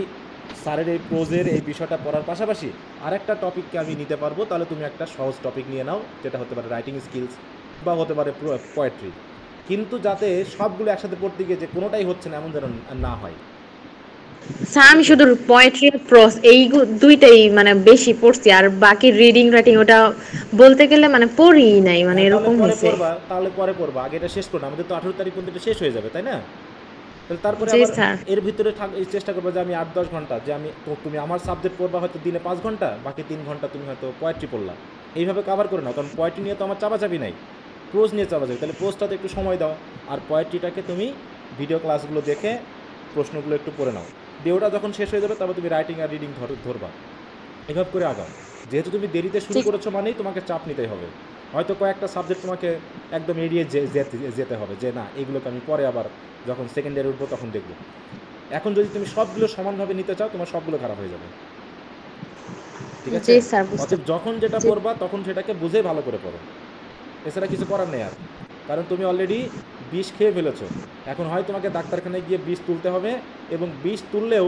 স্যারের এই প্রোজের এই বিষয়টা পড়ার পাশাপাশি আরেকটা টপিককে আমি নিতে পারবো, তাহলে তুমি একটা সহজ টপিক নিয়ে নাও, যেটা হতে পারে রাইটিং স্কিলস বা হতে পারে পোয়েট্রি। কিন্তু যাতে সবগুলো একসাথে পড়তে গিয়ে যে কোনোটাই হচ্ছে না এমন যেন না হয়। স্যার আমি শুধু পোয়েট্রি আর প্রোজ এই দুইটাই মানে বেশি পড়ছি, আর বাকি রিডিং রাইটিং ওটা বলতে গেলে মানে পড়ি নাই, মানে এরকম হয়েছে। তাহলে পরে পড়বা, আগে এটা শেষ করো। আমাদের তো 18 তারিখ পর্যন্ত শেষ হয়ে যাবে, তাই না? তারপরে এর ভিতরে চেষ্টা করবো যে আমি 8-10 ঘন্টা, যে আমি তুমি আমার সাবজেক্ট পড়বা হয়তো দিনে 5 ঘন্টা, বাকি 3 ঘন্টা তুমি হয়তো পোয়েট্রি পড়লা, এইভাবে কভার করে নাও। কারণ পোয়েট্রি নিয়ে তো আমার চাপাচাপি নাই, প্রোজ নিয়ে চাপাচাপি। তাহলে প্রোজটাতে একটু সময় দাও, আর পোয়েট্রিটাকে তুমি ভিডিও ক্লাসগুলো দেখে প্রশ্নগুলো একটু পড়ে নাও। দিয়ে ওটা যখন শেষ হয়ে যাবে তারপর তুমি রাইটিং আর রিডিং ধরবা, এভাবে করে আগাও। যেহেতু তুমি দেরিতে শুরু করেছো মানেই তোমাকে চাপ নিতেই হবে। হয়তো কয়েকটা সাবজেক্ট তোমাকে একদম এড়িয়ে যেতে হবে, যে না এগুলোকে আমি পরে আবার যখন সেকেন্ড ইয়ারে উঠবো তখন দেখবো। এখন যদি তুমি সবগুলো সমানভাবে নিতে চাও তোমার সবগুলো খারাপ হয়ে যাবে, ঠিক আছে? অতএব যখন যেটা পড়বা তখন সেটাকে বুঝে ভালো করে পড়ো, এছাড়া কিছু করার নেই আর। কারণ তুমি অলরেডি বিষ খেয়ে ফেলেছো, এখন হয় তোমাকে ডাক্তারখানায় গিয়ে বিষ তুলতে হবে, এবং বিষ তুললেও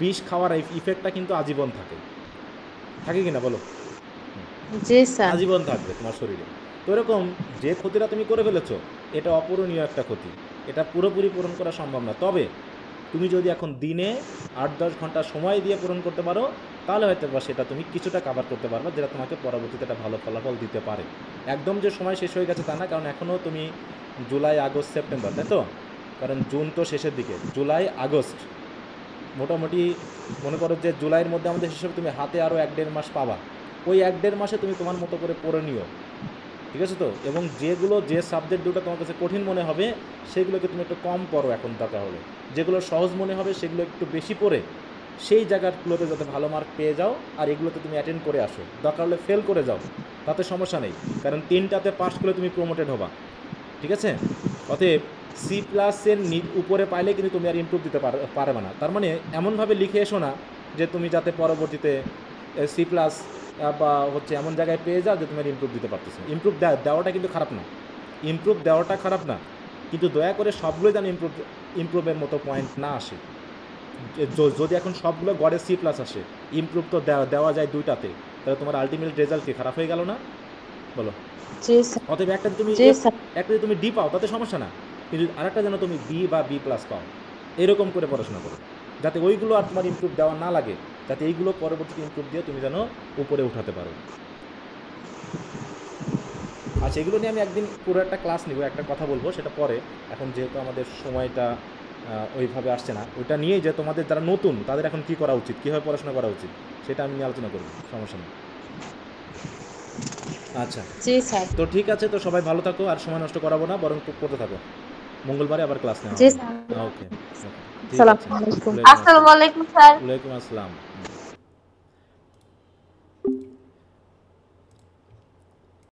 বিষ খাওয়ার ইফেক্টটা কিন্তু আজীবন থাকে কিনা বলো? আজীবন থাকবে তোমার শরীরে। তো এরকম যে ক্ষতিটা তুমি করে ফেলেছো এটা অপূরণীয় একটা ক্ষতি, এটা পুরোপুরি পূরণ করা সম্ভব না। তবে তুমি যদি এখন দিনে 8-10 ঘন্টা সময় দিয়ে পূরণ করতে পারো তাহলে হয়তো বা সেটা তুমি কিছুটা কাভার করতে পারবে, যেটা তোমাকে পরবর্তীতে একটা ভালো ফলাফল দিতে পারে। একদম যে সময় শেষ হয়ে গেছে তা না, কারণ এখনও তুমি জুলাই, আগস্ট, সেপ্টেম্বর, তাই তো? কারণ জুন তো শেষের দিকে, জুলাই, আগস্ট মোটামুটি মনে করো যে জুলাইয়ের মধ্যে আমাদের হিসেবে তুমি হাতে আরও 1-1.5 মাস পাবা। ওই 1-1.5 মাসে তুমি তোমার মতো করে পড়ে নিও, ঠিক আছে তো? এবং যে সাবজেক্ট দুটো তোমার কাছে কঠিন মনে হবে সেগুলোকে তুমি একটু কম পড়ো এখন দরকার হলে, যেগুলো সহজ মনে হবে সেগুলো একটু বেশি পড়ে সেই জায়গাগুলোতে যাতে ভালো মার্ক পেয়ে যাও, আর এগুলোতে তুমি অ্যাটেন্ড করে আসো। দরকার হলে ফেল করে যাও, তাতে সমস্যা নেই, কারণ 3টাতে পাস করলে তুমি প্রমোটেড হবা, ঠিক আছে? অতএব C+-এর উপরে পাইলে কিন্তু তুমি আর ইমপ্রুভ দিতে পারবে না। তার মানে এমনভাবে লিখে এসো না যে তুমি যাতে পরবর্তীতে C+ বা হচ্ছে এমন জায়গায় পেয়ে যাও যে তুমি আর ইমপ্রুভ দিতে পারতেছো। ইমপ্রুভ দেওয়াটা কিন্তু খারাপ না, ইমপ্রুভ দেওয়াটা খারাপ না, কিন্তু দয়া করে সবগুলো যেন ইমপ্রুভের মতো পয়েন্ট না আসে। যদি এখন সবগুলো গড়ে C+ আসে, ইমপ্রুভ তো দেওয়া যায় 2টাতে, তাহলে তোমার আলটিমেট রেজাল্ট কি খারাপ হয়ে গেল না? বলো। অতএব একটা তুমি D পাও তাতে সমস্যা না, কিন্তু আরেকটা যেন তুমি B বা B+ পাও, এরকম করে পড়াশোনা করো, যাতে ওইগুলো আর তোমার ইমপ্রুভ দেওয়া না লাগে, যাতে এইগুলো পরবর্তীতে ইমপ্রুভ দিয়ে তুমি যেন উপরে উঠাতে পারো। আচ্ছা, এগুলো নিয়ে আমি একদিন পুরো একটা ক্লাস নিব, একটা কথা বলবো, সেটা পরে। এখন যেহেতু আমাদের সময়টা ওইভাবে আসছে না, ওইটা নিয়েই যে তোমাদের যারা নতুন তাদের এখন কী করা উচিত, কীভাবে পড়াশোনা করা উচিত সেটা আমি নিয়ে আলোচনা করবো, সমস্যা নেই। আচ্ছা তো ঠিক আছে, তো সবাই ভালো থাকো, আর সময় নষ্ট করাবো না, বরং পড়তে থাকো। মঙ্গলবারে আবার ক্লাস নেওয়া হবে। ওকে, আসসালামু আলাইকুম। আসসালামু আলাইকুম স্যার। ওয়ালাইকুম আসসালাম।